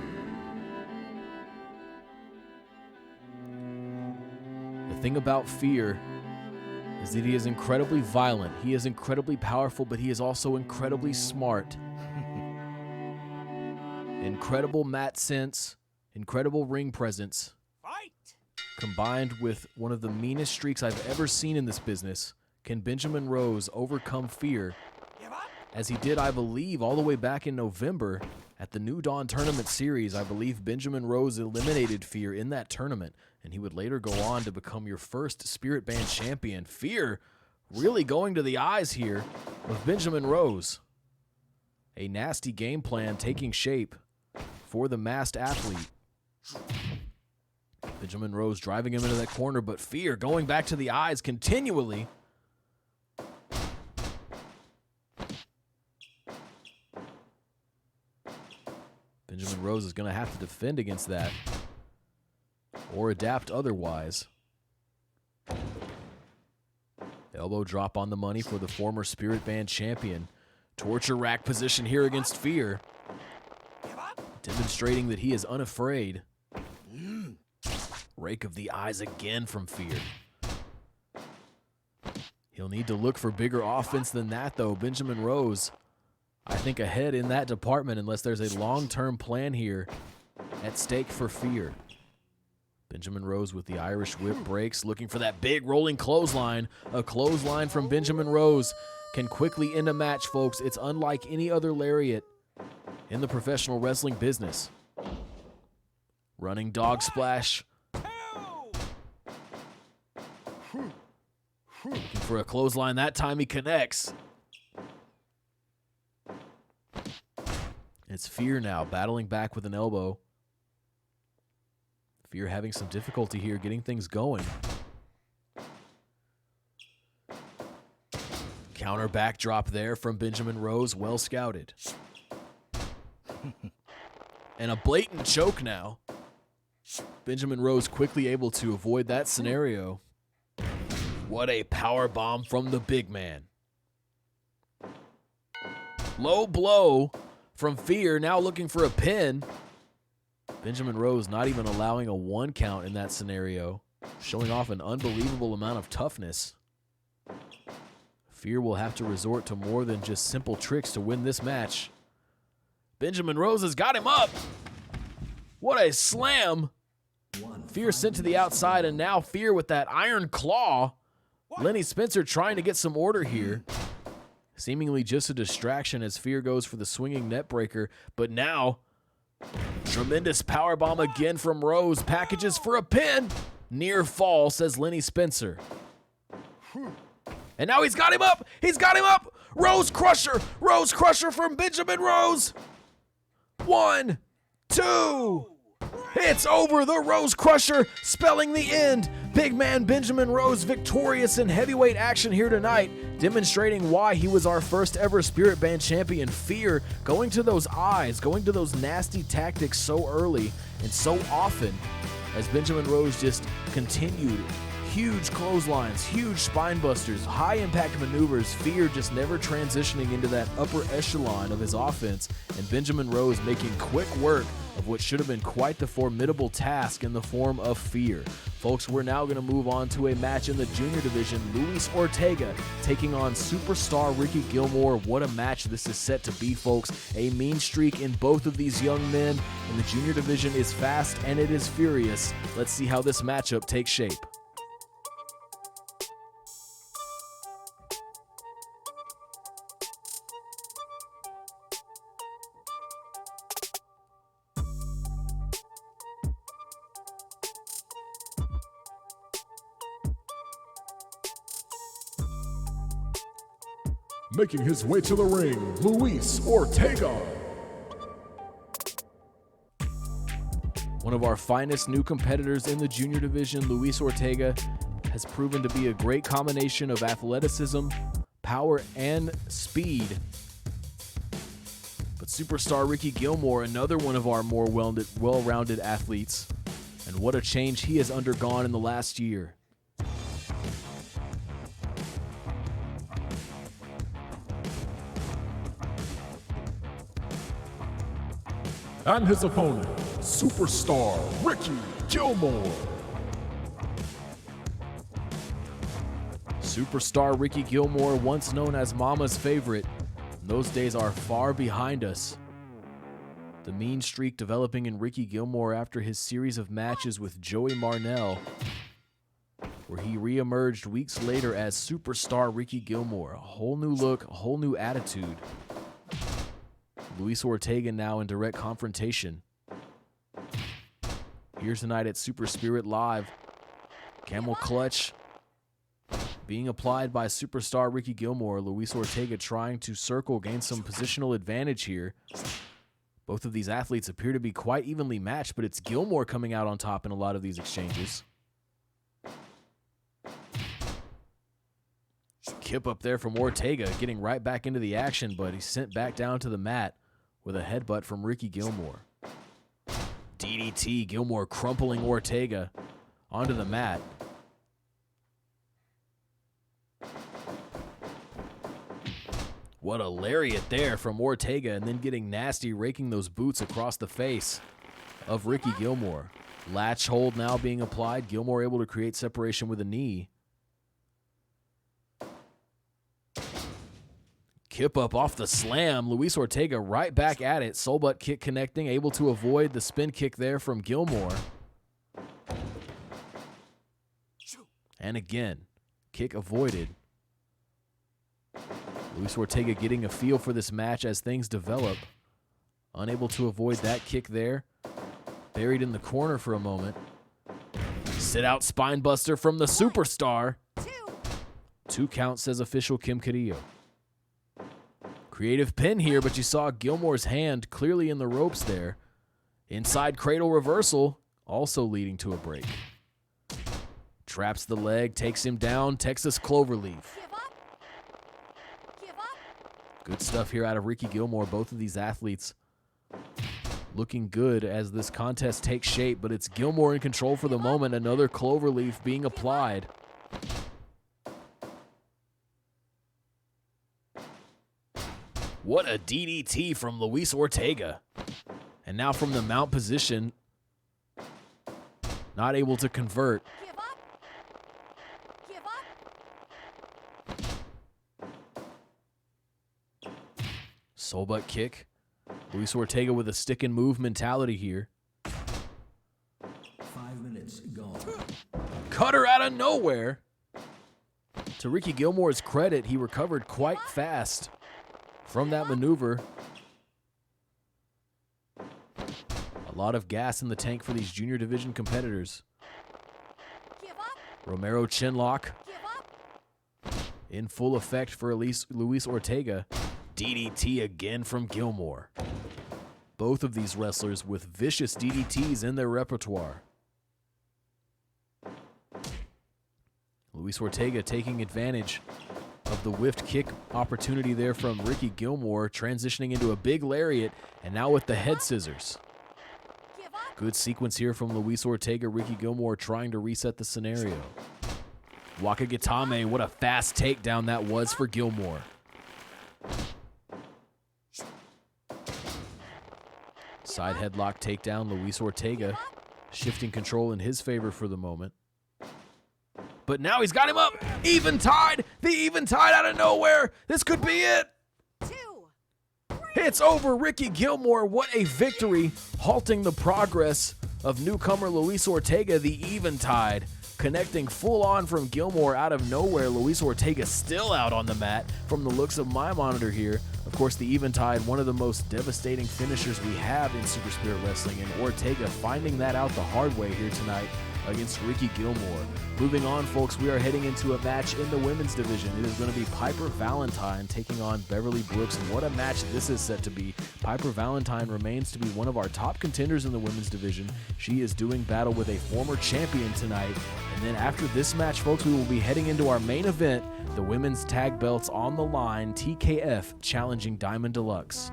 The thing about Fear is that he is incredibly violent, he is incredibly powerful, but he is also incredibly smart. Incredible mat sense, incredible ring presence. Fight! Combined with one of the meanest streaks I've ever seen in this business, can Benjamin Rose overcome Fear? Give up! As he did, I believe, all the way back in November at the New Dawn Tournament Series. I believe Benjamin Rose eliminated Fear in that tournament, and he would later go on to become your first Spirit Band champion. Fear really going to the eyes here of Benjamin Rose. A nasty game plan taking shape for the masked athlete. Benjamin Rose driving him into that corner, but Fear going back to the eyes continually. Benjamin Rose is going to have to defend against that or adapt otherwise. Elbow drop on the money for the former Spirit Band champion. Torture rack position here against Fear, demonstrating that he is unafraid. Rake of the eyes again from Fear. He'll need to look for bigger offense than that, though. Benjamin Rose, I think, ahead in that department unless there's a long-term plan here at stake for Fear. Benjamin Rose with the Irish whip breaks, looking for that big rolling clothesline. A clothesline from Benjamin Rose can quickly end a match, folks. It's unlike any other lariat in the professional wrestling business. Running dog splash. Looking for a clothesline. That time he connects. It's Fear now, battling back with an elbow. Fear having some difficulty here getting things going. Counter backdrop there from Benjamin Rose, well scouted. And a blatant choke now. Benjamin Rose quickly able to avoid that scenario. What a power bomb from the big man. Low blow from Fear, now looking for a pin. Benjamin Rose not even allowing a 1 count in that scenario, showing off an unbelievable amount of toughness. Fear will have to resort to more than just simple tricks to win this match. Benjamin Rose has got him up. What a slam. Fear sent to the outside, and now Fear with that iron claw. Lenny Spencer trying to get some order here. Seemingly just a distraction as Fear goes for the swinging net breaker, but now tremendous powerbomb again from Rose. Packages for a pin. Near fall, says Lenny Spencer. And now he's got him up. He's got him up. Rose Crusher. Rose Crusher from Benjamin Rose. 1, 2. It's over. The Rose Crusher spelling the end. Big man Benjamin Rose victorious in heavyweight action here tonight, demonstrating why he was our first ever Spirit Band champion. Fear, going to those eyes, going to those nasty tactics so early and so often, as Benjamin Rose just continued. Huge clotheslines, huge spine busters, high impact maneuvers, Fear just never transitioning into that upper echelon of his offense, and Benjamin Rose making quick work of what should have been quite the formidable task in the form of Fear. Folks, we're now going to move on to a match in the junior division. Luis Ortega taking on superstar Ricky Gilmore. What a match this is set to be, folks. A mean streak in both of these young men in the junior division is fast and it is furious. Let's see how this matchup takes shape. Making his way to the ring, Luis Ortega. One of our finest new competitors in the junior division, Luis Ortega, has proven to be a great combination of athleticism, power, and speed. But superstar Ricky Gilmore, another one of our more well-rounded athletes, and what a change he has undergone in the last year. And his opponent, superstar Ricky Gilmore. Superstar Ricky Gilmore, once known as Mama's favorite, those days are far behind us. The mean streak developing in Ricky Gilmore after his series of matches with Joey Marnell, where he re-emerged weeks later as superstar Ricky Gilmore. A whole new look, a whole new attitude. Luis Ortega now in direct confrontation. Here tonight at Super Spirit Live. Camel clutch being applied by superstar Ricky Gilmore. Luis Ortega trying to circle, gain some positional advantage here. Both of these athletes appear to be quite evenly matched, but it's Gilmore coming out on top in a lot of these exchanges. Kip up there from Ortega, getting right back into the action, but he's sent back down to the mat with a headbutt from Ricky Gilmore. DDT, Gilmore crumpling Ortega onto the mat. What a lariat there from Ortega, and then getting nasty, raking those boots across the face of Ricky Gilmore. Latch hold now being applied. Gilmore able to create separation with a knee. Kip up off the slam. Luis Ortega right back at it. Soul butt kick connecting, able to avoid the spin kick there from Gilmore. And again, kick avoided. Luis Ortega getting a feel for this match as things develop. Unable to avoid that kick there. Buried in the corner for a moment. Sit out spine buster from the superstar. 2 count, says official Kim Carrillo. Creative pin here, but you saw Gilmore's hand clearly in the ropes there. Inside cradle reversal, also leading to a break. Traps the leg, takes him down, Texas Cloverleaf. Good stuff here out of Ricky Gilmore. Both of these athletes looking good as this contest takes shape, but it's Gilmore in control for the moment. Another Cloverleaf being applied. What a DDT from Luis Ortega. And now from the mount position, not able to convert. Soul butt kick. Luis Ortega with a stick and move mentality here. 5 minutes gone. Cutter out of nowhere. To Ricky Gilmore's credit, he recovered quite fast from that maneuver. A lot of gas in the tank for these junior division competitors. Romero chinlock in full effect for Luis Ortega. DDT again from Gilmore. Both of these wrestlers with vicious DDTs in their repertoire. Luis Ortega taking advantage of the whiffed kick opportunity there from Ricky Gilmore, transitioning into a big lariat, and now with the head scissors. Give up. Good sequence here from Luis Ortega. Ricky Gilmore trying to reset the scenario. Wakagitame, what a fast takedown that was for Gilmore. Side headlock takedown, Luis Ortega shifting control in his favor for the moment. But now he's got him up. Eventide. The Eventide out of nowhere. This could be it. 2. It's over. Ricky Gilmore. What a victory. Halting the progress of newcomer Luis Ortega, the Eventide. Connecting full on from Gilmore out of nowhere. Luis Ortega still out on the mat from the looks of my monitor here. Of course, the Eventide, one of the most devastating finishers we have in Super Spirit Wrestling, and Ortega finding that out the hard way here tonight against Ricky Gilmore. Moving on, folks, we are heading into a match in the women's division. It is going to be Piper Valentine taking on Beverly Brooks, and what a match this is set to be. Piper Valentine remains to be one of our top contenders in the women's division. She is doing battle with a former champion tonight, and then after this match, folks, we will be heading into our main event, the women's tag belts on the line, TKF challenging Diamond Deluxe.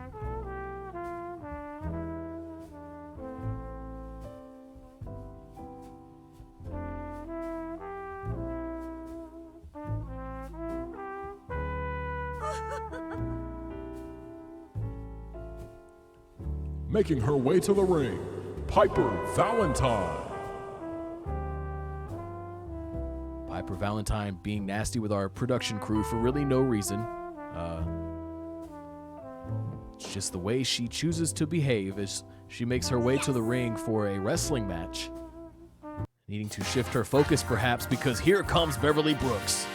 Making her way to the ring, Piper Valentine. Piper Valentine being nasty with our production crew for really no reason. It's just the way she chooses to behave as she makes her way to the ring for a wrestling match. Needing to shift her focus perhaps, because here comes Beverly Brooks.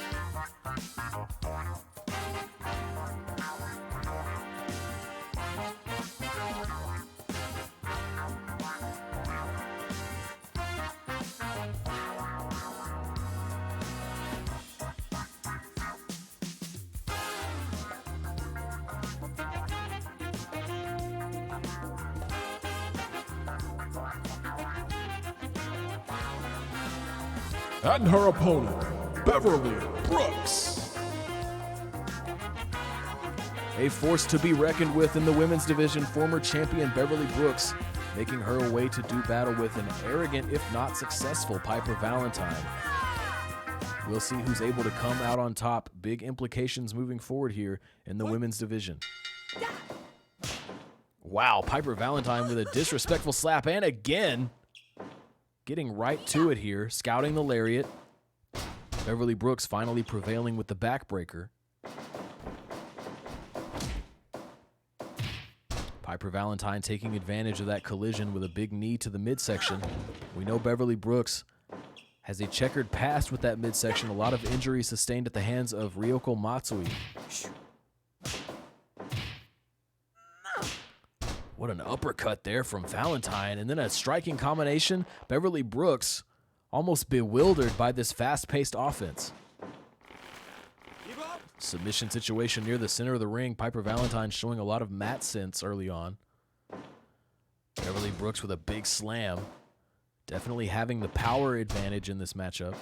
And her opponent, Beverly Brooks. A force to be reckoned with in the women's division, former champion Beverly Brooks making her way to do battle with an arrogant, if not successful, Piper Valentine. We'll see who's able to come out on top. Big implications moving forward here in the women's division. Wow, Piper Valentine with a disrespectful slap, and again, getting right to it here, scouting the lariat. Beverly Brooks finally prevailing with the backbreaker. Piper Valentine taking advantage of that collision with a big knee to the midsection. We know Beverly Brooks has a checkered past with that midsection. A lot of injuries sustained at the hands of Ryoko Matsui. What an uppercut there from Valentine, and then a striking combination. Beverly Brooks almost bewildered by this fast-paced offense. Submission situation near the center of the ring. Piper Valentine showing a lot of mat sense early on. Beverly Brooks with a big slam. Definitely having the power advantage in this matchup.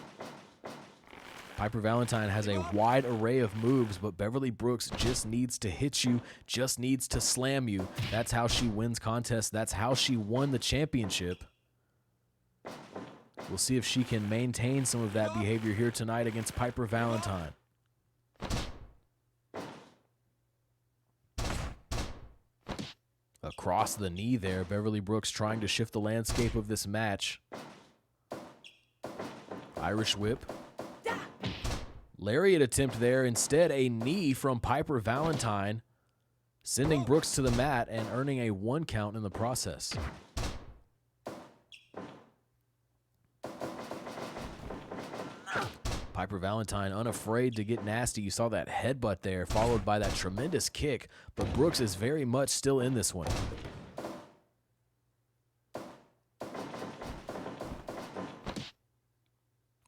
Piper Valentine has a wide array of moves, but Beverly Brooks just needs to hit you, just needs to slam you. That's how she wins contests. That's how she won the championship. We'll see if she can maintain some of that behavior here tonight against Piper Valentine. Across the knee there, Beverly Brooks trying to shift the landscape of this match. Irish whip. Lariat attempt there. Instead, a knee from Piper Valentine, sending Brooks to the mat and earning a 1 count in the process. Piper Valentine unafraid to get nasty. You saw that headbutt there, followed by that tremendous kick, but Brooks is very much still in this one.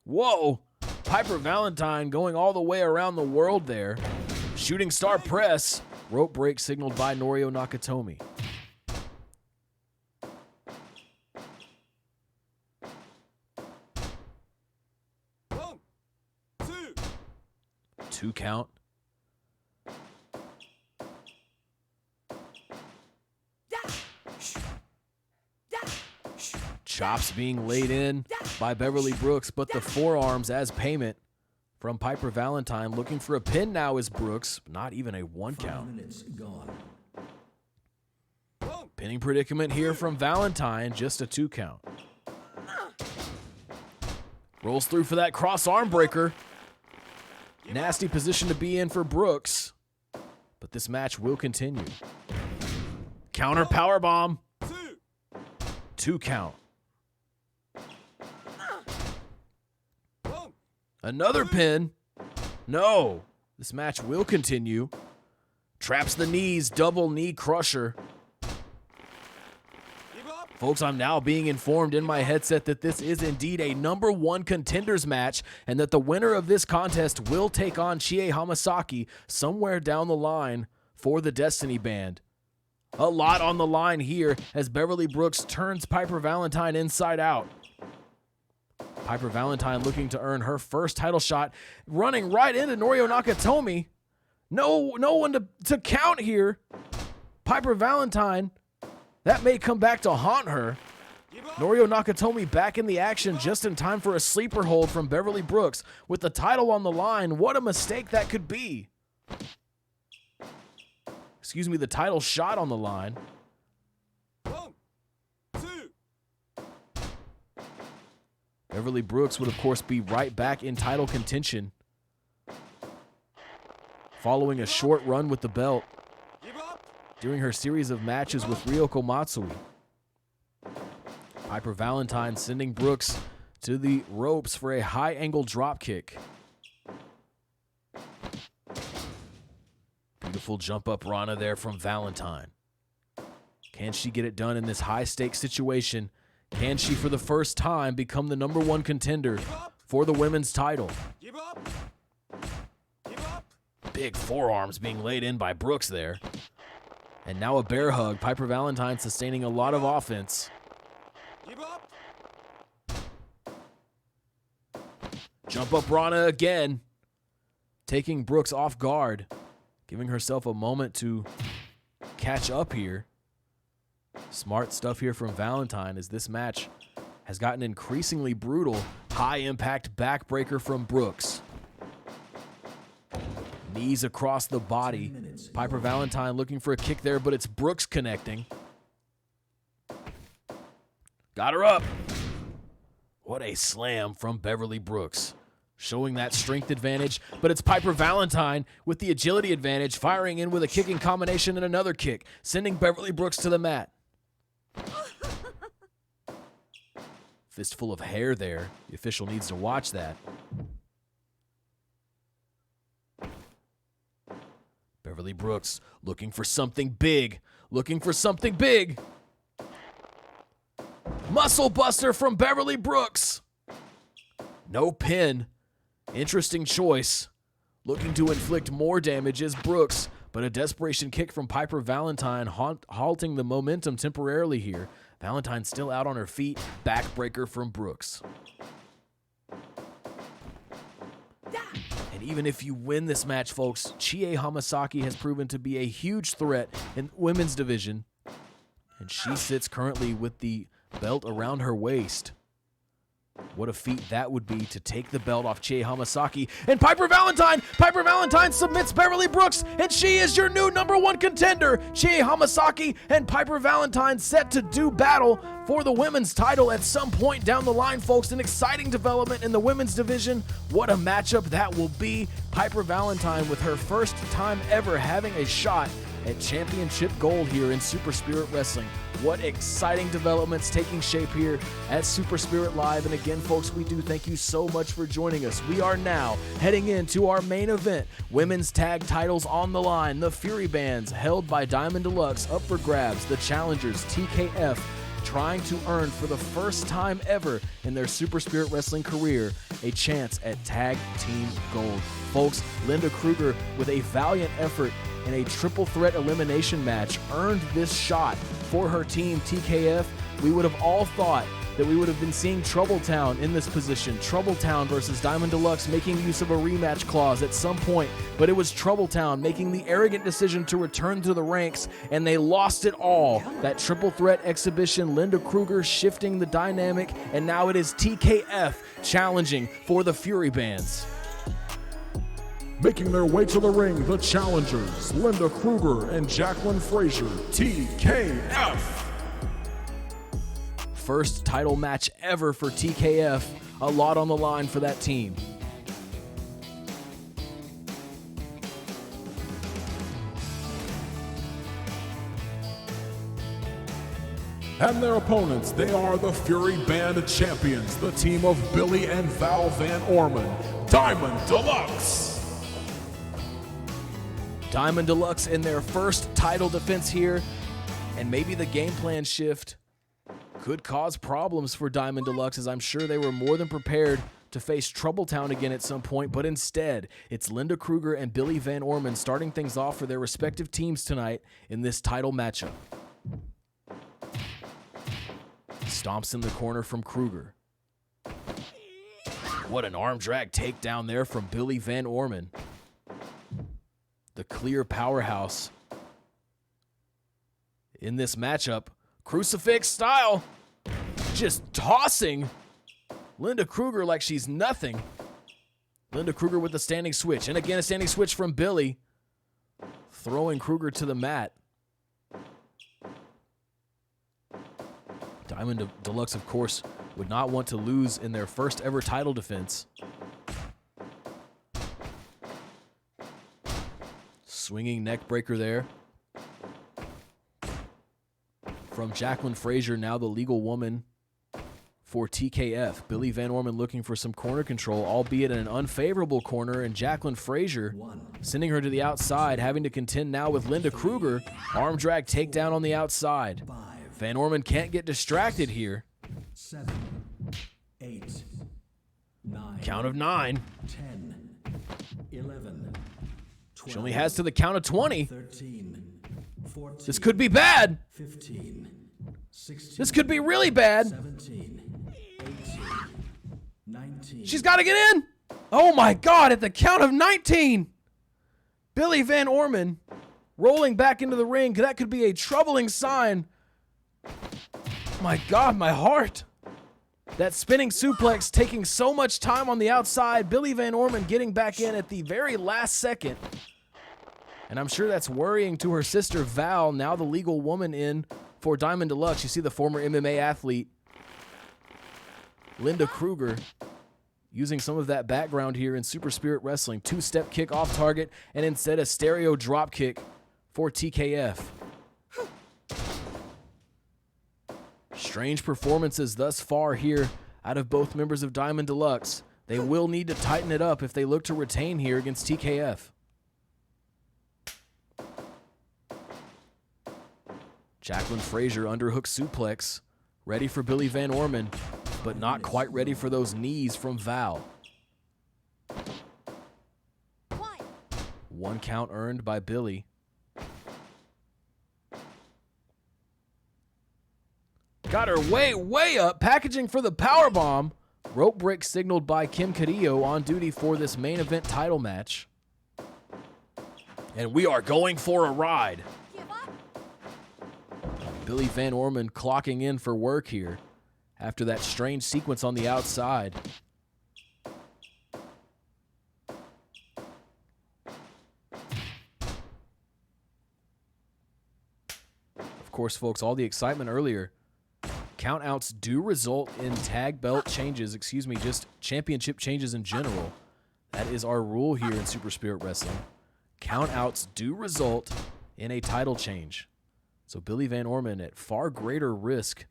Whoa! Piper Valentine going all the way around the world there. Shooting star press. Rope break signaled by Norio Nakatomi. 2 count. Chops being laid in by Beverly Brooks, but the forearms as payment from Piper Valentine. Looking for a pin now is Brooks. Not even a 1 count. 5 minutes gone. Pinning predicament here from Valentine. Just a 2 count. Rolls through for that cross arm breaker. Nasty position to be in for Brooks. But this match will continue. Counter power bomb. 2 count. Another pin. No. This match will continue. Traps the knees. Double knee crusher. Folks, I'm now being informed in my headset that this is indeed a number 1 contenders match and that the winner of this contest will take on Chie Hamasaki somewhere down the line for the Destiny Band. A lot on the line here as Beverly Brooks turns Piper Valentine inside out. Piper Valentine looking to earn her first title shot, running right into Norio Nakatomi. No one to count here. Piper Valentine, that may come back to haunt her. Norio Nakatomi back in the action just in time for a sleeper hold from Beverly Brooks. With the title on the line, what a mistake that could be. Excuse me, the title shot on the line. 1, 2. Beverly Brooks would, of course, be right back in title contention following a short run with the belt during her series of matches with Ryoko Matsui. Piper Valentine sending Brooks to the ropes for a high-angle dropkick. Beautiful jump-up Rana there from Valentine. Can she get it done in this high-stakes situation? Can she, for the first time, become the number 1 contender for the women's title? Give up. Big forearms being laid in by Brooks there. And now a bear hug. Piper Valentine sustaining a lot of offense. Give up. Jump up Rana again. Taking Brooks off guard. Giving herself a moment to catch up here. Smart stuff here from Valentine as this match has gotten increasingly brutal. High impact backbreaker from Brooks. Knees across the body. Piper Valentine looking for a kick there, but it's Brooks connecting. Got her up. What a slam from Beverly Brooks. Showing that strength advantage, but it's Piper Valentine with the agility advantage, firing in with a kicking combination and another kick, sending Beverly Brooks to the mat. Fistful of hair there. The official needs to watch that. Beverly Brooks looking for something big. Muscle buster from Beverly Brooks. No pin. Interesting choice. Looking to inflict more damage is Brooks, but a desperation kick from Piper Valentine halting the momentum temporarily here. Valentine still out on her feet. Backbreaker from Brooks. And even if you win this match, folks, Chie Hamasaki has proven to be a huge threat in the women's division. And she sits currently with the belt around her waist. What a feat that would be to take the belt off Chie Hamasaki. And Piper Valentine submits Beverly Brooks, and she is your new number 1 contender. Chie Hamasaki and Piper Valentine set to do battle for the women's title at some point down the line, folks. An exciting development in the women's division. What a matchup that will be. Piper Valentine with her first time ever having a shot at championship gold here in Super Spirit Wrestling. What exciting developments taking shape here at Super Spirit Live. And again, folks, we do thank you so much for joining us. We are now heading into our main event. Women's tag titles on the line. The Fury Bands, held by Diamond Deluxe, up for grabs. The challengers, TKF, trying to earn for the first time ever in their Super Spirit Wrestling career a chance at Tag Team Gold. Folks, Linda Kruger, with a valiant effort in a triple threat elimination match, earned this shot for her team, TKF. We would have all thought that we would have been seeing Troubletown in this position. Troubletown versus Diamond Deluxe making use of a rematch clause at some point, but it was Troubletown making the arrogant decision to return to the ranks, and they lost it all. That triple threat exhibition, Linda Kruger shifting the dynamic, and now it is TKF challenging for the Fury Bands. Making their way to the ring, the challengers, Linda Kruger and Jacqueline Frazier, TKF. First title match ever for TKF. A lot on the line for that team. And their opponents, they are the Fury Band champions, the team of Billy and Val Van Orman, Diamond Deluxe. Diamond Deluxe in their first title defense here, and maybe the game plan shift could cause problems for Diamond Deluxe, as I'm sure they were more than prepared to face Troubletown again at some point, but instead, it's Linda Kruger and Billy Van Orman starting things off for their respective teams tonight in this title matchup. Stomps in the corner from Kruger. What an arm drag takedown there from Billy Van Orman. The clear powerhouse in this matchup. Crucifix style. Just tossing Linda Kruger like she's nothing. Linda Kruger with the standing switch. And again, a standing switch from Billy. Throwing Kruger to the mat. Diamond Deluxe, of course, would not want to lose in their first ever title defense. Swinging neck breaker there from Jacqueline Frazier, now the legal woman for TKF. Billy Van Orman looking for some corner control, albeit in an unfavorable corner, and Jacqueline Frazier sending her to the outside, having to contend now with Linda Kruger. Arm drag takedown on the outside. Van Orman can't get distracted here. 7, 8, 9. Count of 9. 10, 11, 12. She only has to the count of 20. 13, 14. This could be bad. 15, 16. This could be really bad. 17, 18, 19. She's got to get in. Oh my God, at the count of 19. Billy Van Orman rolling back into the ring. That could be a troubling sign. My God, my heart. That spinning suplex taking so much time on the outside. Billy Van Orman getting back in at the very last second. And I'm sure that's worrying to her sister Val, now the legal woman in for Diamond Deluxe. You see the former MMA athlete, Linda Kruger, using some of that background here in Super Spirit Wrestling. Two-step kick off target, and instead a stereo drop kick for TKF. Strange performances thus far here out of both members of Diamond Deluxe. They will need to tighten it up if they look to retain here against TKF. Jacqueline Frazier underhook suplex, ready for Billy Van Orman, but not quite ready for those knees from Val. 1 count earned by Billy. Got her way up, packaging for the powerbomb. Rope break signaled by Kim Carrillo, on duty for this main event title match. And we are going for a ride. Billy Van Orman clocking in for work here after that strange sequence on the outside. Of course, folks, all the excitement earlier. Countouts do result in tag belt changes, just championship changes in general. That is our rule here in Super Spirit Wrestling. Countouts do result in a title change. So Billy Van Orman at far greater risk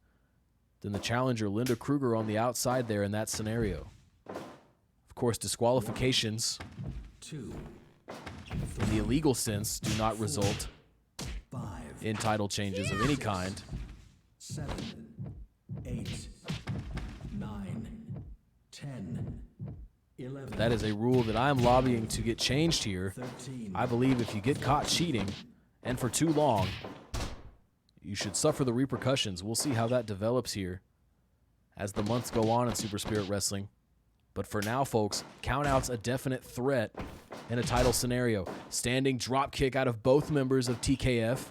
than the challenger Linda Kruger on the outside there in that scenario. Of course, disqualifications 2, in the illegal sense do not result 5, in title changes of any kind. 7, 8, 9, 10, 11. That is a rule that I am lobbying to get changed here. 13. I believe if you get caught cheating, and for too long, you should suffer the repercussions. We'll see how that develops here as the months go on in Super Spirit Wrestling. But for now, folks, Countout's a definite threat in a title scenario. Standing drop kick out of both members of TKF.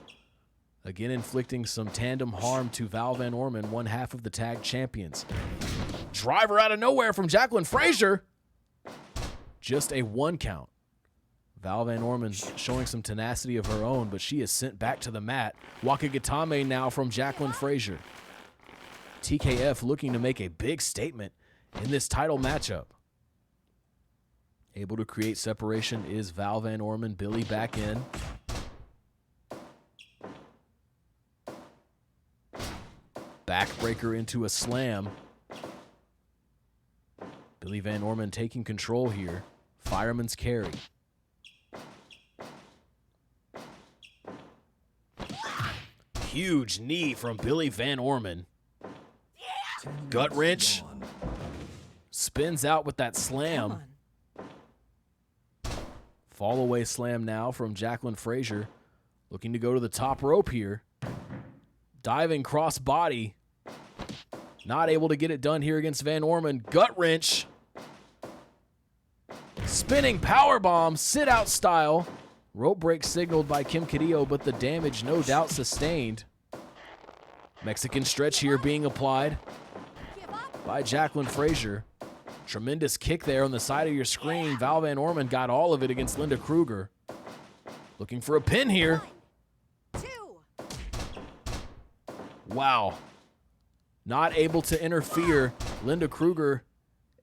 Again, inflicting some tandem harm to Val Van Orman, one half of the tag champions. Driver out of nowhere from Jacqueline Frazier. Just a 1 count. Val Van Orman showing some tenacity of her own, but she is sent back to the mat. Wakagatame now from Jacqueline Frazier. TKF looking to make a big statement in this title matchup. Able to create separation is Val Van Orman. Billy back in. Backbreaker into a slam. Billy Van Orman taking control here. Fireman's carry. Huge knee from Billy Van Orman. Gut wrench. Spins out with that slam. Fall away slam now from Jacqueline Frazier. Looking to go to the top rope here. Diving cross body. Not able to get it done here against Van Orman. Gut wrench. Spinning powerbomb, sit out style. Rope break signaled by Kim Cadillo, but the damage no doubt sustained. Mexican stretch here being applied by Jacqueline Frazier. Tremendous kick there on the side of your screen. Val Van Orman got all of it against Linda Kruger. Looking for a pin here. 1, 2. Wow. Not able to interfere. Linda Kruger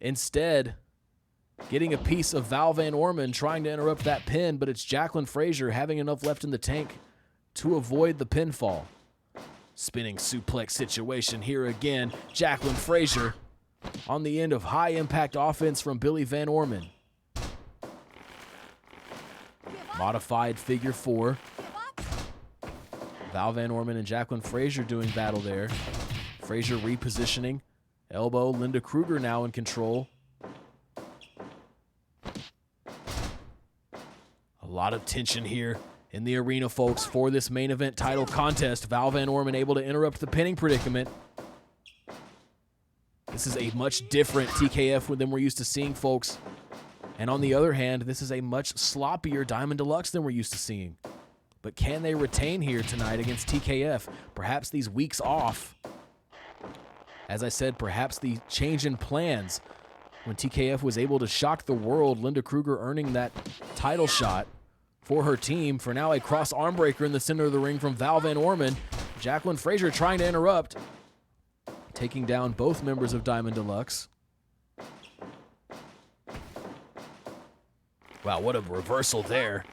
instead getting a piece of Val Van Orman, trying to interrupt that pin, but it's Jacqueline Frazier having enough left in the tank to avoid the pinfall. Spinning suplex situation here again. Jacqueline Frazier on the end of high impact offense from Billy Van Orman. Modified figure 4. Val Van Orman and Jacqueline Frazier doing battle there. Frazier repositioning. Elbow, Linda Kruger now in control. A lot of tension here in the arena, folks, for this main event title contest. Val Van Orman able to interrupt the pinning predicament. This is a much different TKF than we're used to seeing, folks. And on the other hand, this is a much sloppier Diamond Deluxe than we're used to seeing. But can they retain here tonight against TKF? Perhaps these weeks off. As I said, perhaps the change in plans when TKF was able to shock the world. Linda Kruger earning that title shot for her team. For now, a cross arm breaker in the center of the ring from Val Van Orman. Jacqueline Frazier trying to interrupt. Taking down both members of Diamond Deluxe. Wow, what a reversal there.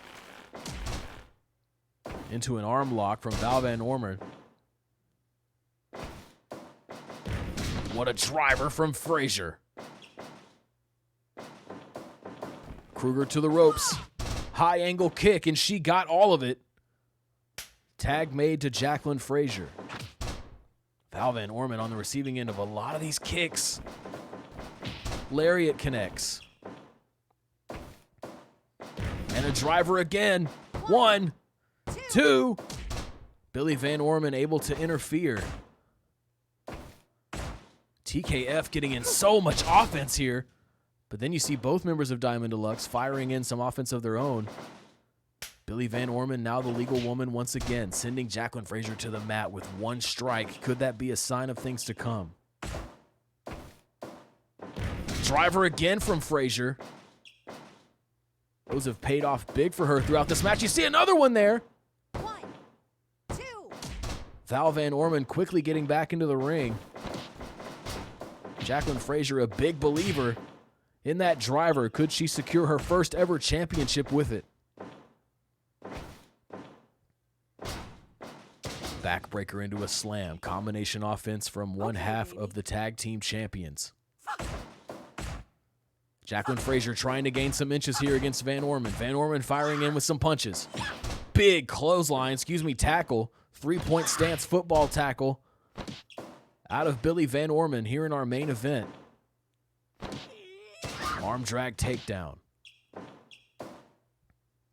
Into an arm lock from Val Van Orman. What a driver from Frazier. Kruger to the ropes. High angle kick, and she got all of it. Tag made to Jacqueline Frazier. Val Van Orman on the receiving end of a lot of these kicks. Lariat connects. And a driver again. 1, 2. Billy Van Orman able to interfere. TKF getting in so much offense here. But then you see both members of Diamond Deluxe firing in some offense of their own. Billy Van Orman, now the legal woman once again, sending Jacqueline Frazier to the mat with 1 strike. Could that be a sign of things to come? Driver again from Frazier. Those have paid off big for her throughout this match. You see another one there. 1, 2. Val Van Orman quickly getting back into the ring. Jacqueline Frazier, a big believer in that driver. Could she secure her first ever championship with it? Backbreaker into a slam. Combination offense from one half of the tag team champions. Jacqueline Frazier trying to gain some inches here against Van Orman. Van Orman firing in with some punches. Big clothesline, tackle. 3-point stance football tackle out of Billy Van Orman here in our main event. Arm drag takedown.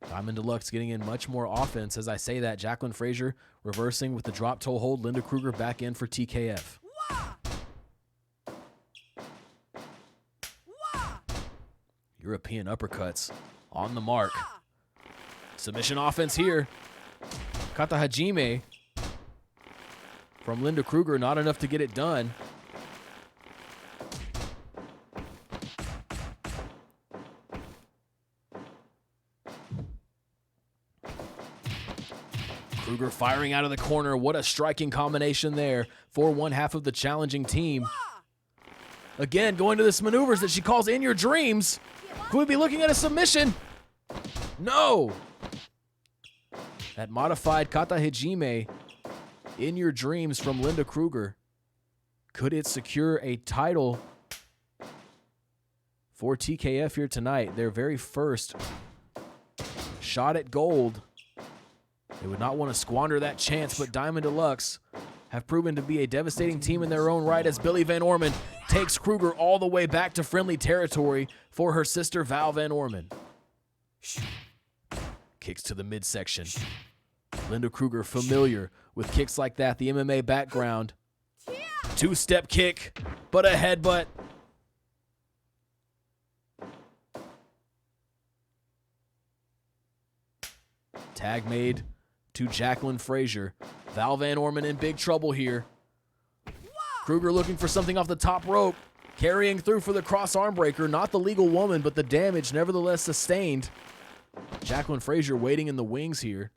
Diamond Deluxe getting in much more offense. As I say that, Jacqueline Frazier reversing with the drop toe hold. Linda Kruger back in for TKF. European uppercuts on the mark. Submission offense here. Kata Hajime from Linda Kruger, not enough to get it done. Kruger firing out of the corner. What a striking combination there for one half of the challenging team. Again, going to this maneuvers that she calls in your dreams. Could we be looking at a submission? No. That modified Kata Hajime in your dreams from Linda Kruger. Could it secure a title for TKF here tonight? Their very first shot at gold. They would not want to squander that chance, but Diamond Deluxe have proven to be a devastating team in their own right as Billy Van Orman takes Kruger all the way back to friendly territory for her sister Val Van Orman. Kicks to the midsection. Linda Kruger familiar with kicks like that, the MMA background. Two-step kick, but a headbutt. Tag made to Jacqueline Frazier. Val Van Orman in big trouble here. Kruger looking for something off the top rope. Carrying through for the cross arm breaker. Not the legal woman, but the damage nevertheless sustained. Jacqueline Frazier waiting in the wings here.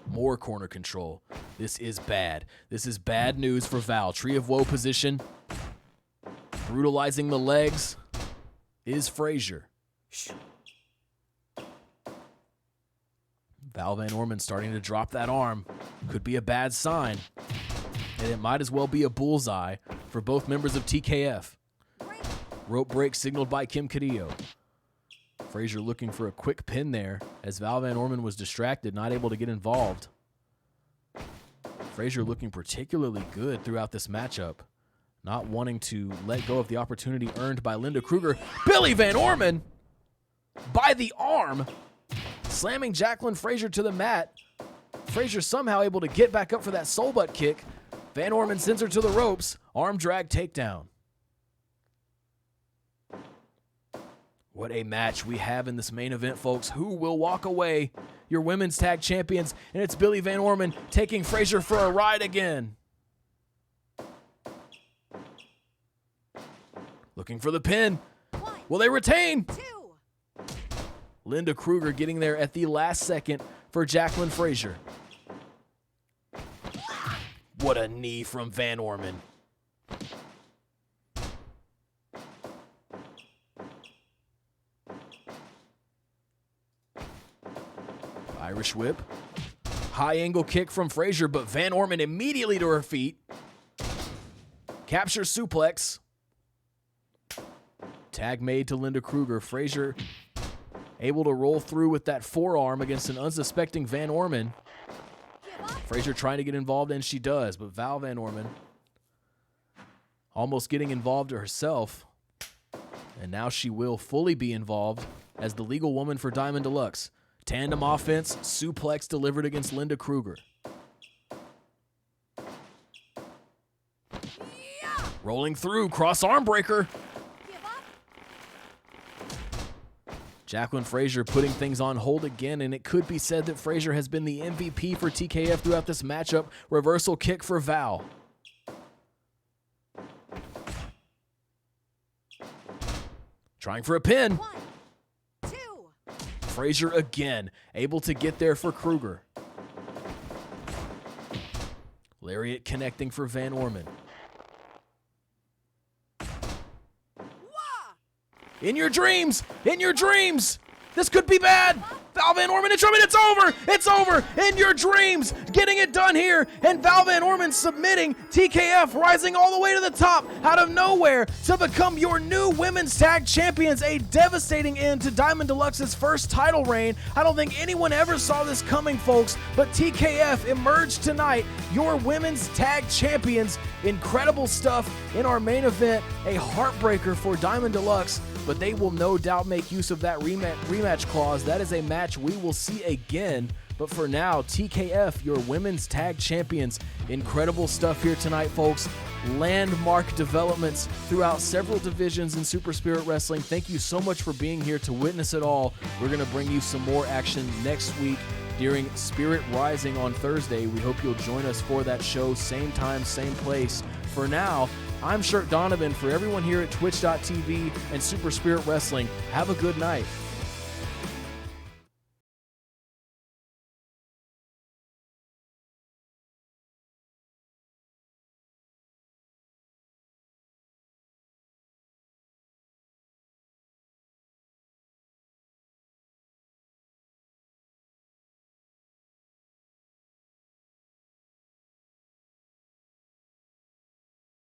More corner control. This is bad. This is bad news for Val. Tree of Woe position. Brutalizing the legs is Frazier. Val Van Orman starting to drop that arm. Could be a bad sign. And it might as well be a bullseye for both members of TKF. Rope break signaled by Kim Carrillo. Frazier looking for a quick pin there as Val Van Orman was distracted, not able to get involved. Frazier looking particularly good throughout this matchup, not wanting to let go of the opportunity earned by Linda Kruger. Billy Van Orman by the arm, slamming Jacqueline Frazier to the mat. Frazier somehow able to get back up for that soul butt kick. Van Orman sends her to the ropes. Arm drag takedown. What a match we have in this main event, folks. Who will walk away? Your women's tag champions, and it's Billy Van Orman taking Frazier for a ride again. Looking for the pin. Will they retain? Linda Kruger getting there at the last second for Jacqueline Frazier. What a knee from Van Orman. Irish whip. High angle kick from Frazier, but Van Orman immediately to her feet. Capture suplex. Tag made to Linda Kruger. Frazier able to roll through with that forearm against an unsuspecting Van Orman. Frazier trying to get involved, and she does, but Val Van Orman almost getting involved herself. And now she will fully be involved as the legal woman for Diamond Deluxe. Tandem offense, suplex delivered against Linda Kruger. Rolling through, cross arm breaker. Jacqueline Frazier putting things on hold again, and it could be said that Frazier has been the MVP for TKF throughout this matchup. Reversal kick for Val. Trying for a pin. 1, 2. Frazier again, able to get there for Kruger. Lariat connecting for Van Orman. In your dreams! In your dreams! This could be bad! Val Van Orman in trouble. It's over! It's over! In your dreams! Getting it done here! And Val Van Orman submitting. TKF rising all the way to the top out of nowhere to become your new women's tag champions. A devastating end to Diamond Deluxe's first title reign. I don't think anyone ever saw this coming, folks, but TKF emerged tonight, your women's tag champions. Incredible stuff in our main event. A heartbreaker for Diamond Deluxe. but they will no doubt make use of that rematch clause. That is a match we will see again. But for now, TKF, your women's tag champions. Incredible stuff here tonight, folks. Landmark developments throughout several divisions in Super Spirit Wrestling. Thank you so much for being here to witness it all. We're going to bring you some more action next week during Spirit Rising on Thursday. We hope you'll join us for that show, same time, same place. For now, I'm Shirt Donovan. For everyone here at Twitch.tv and Super Spirit Wrestling, have a good night.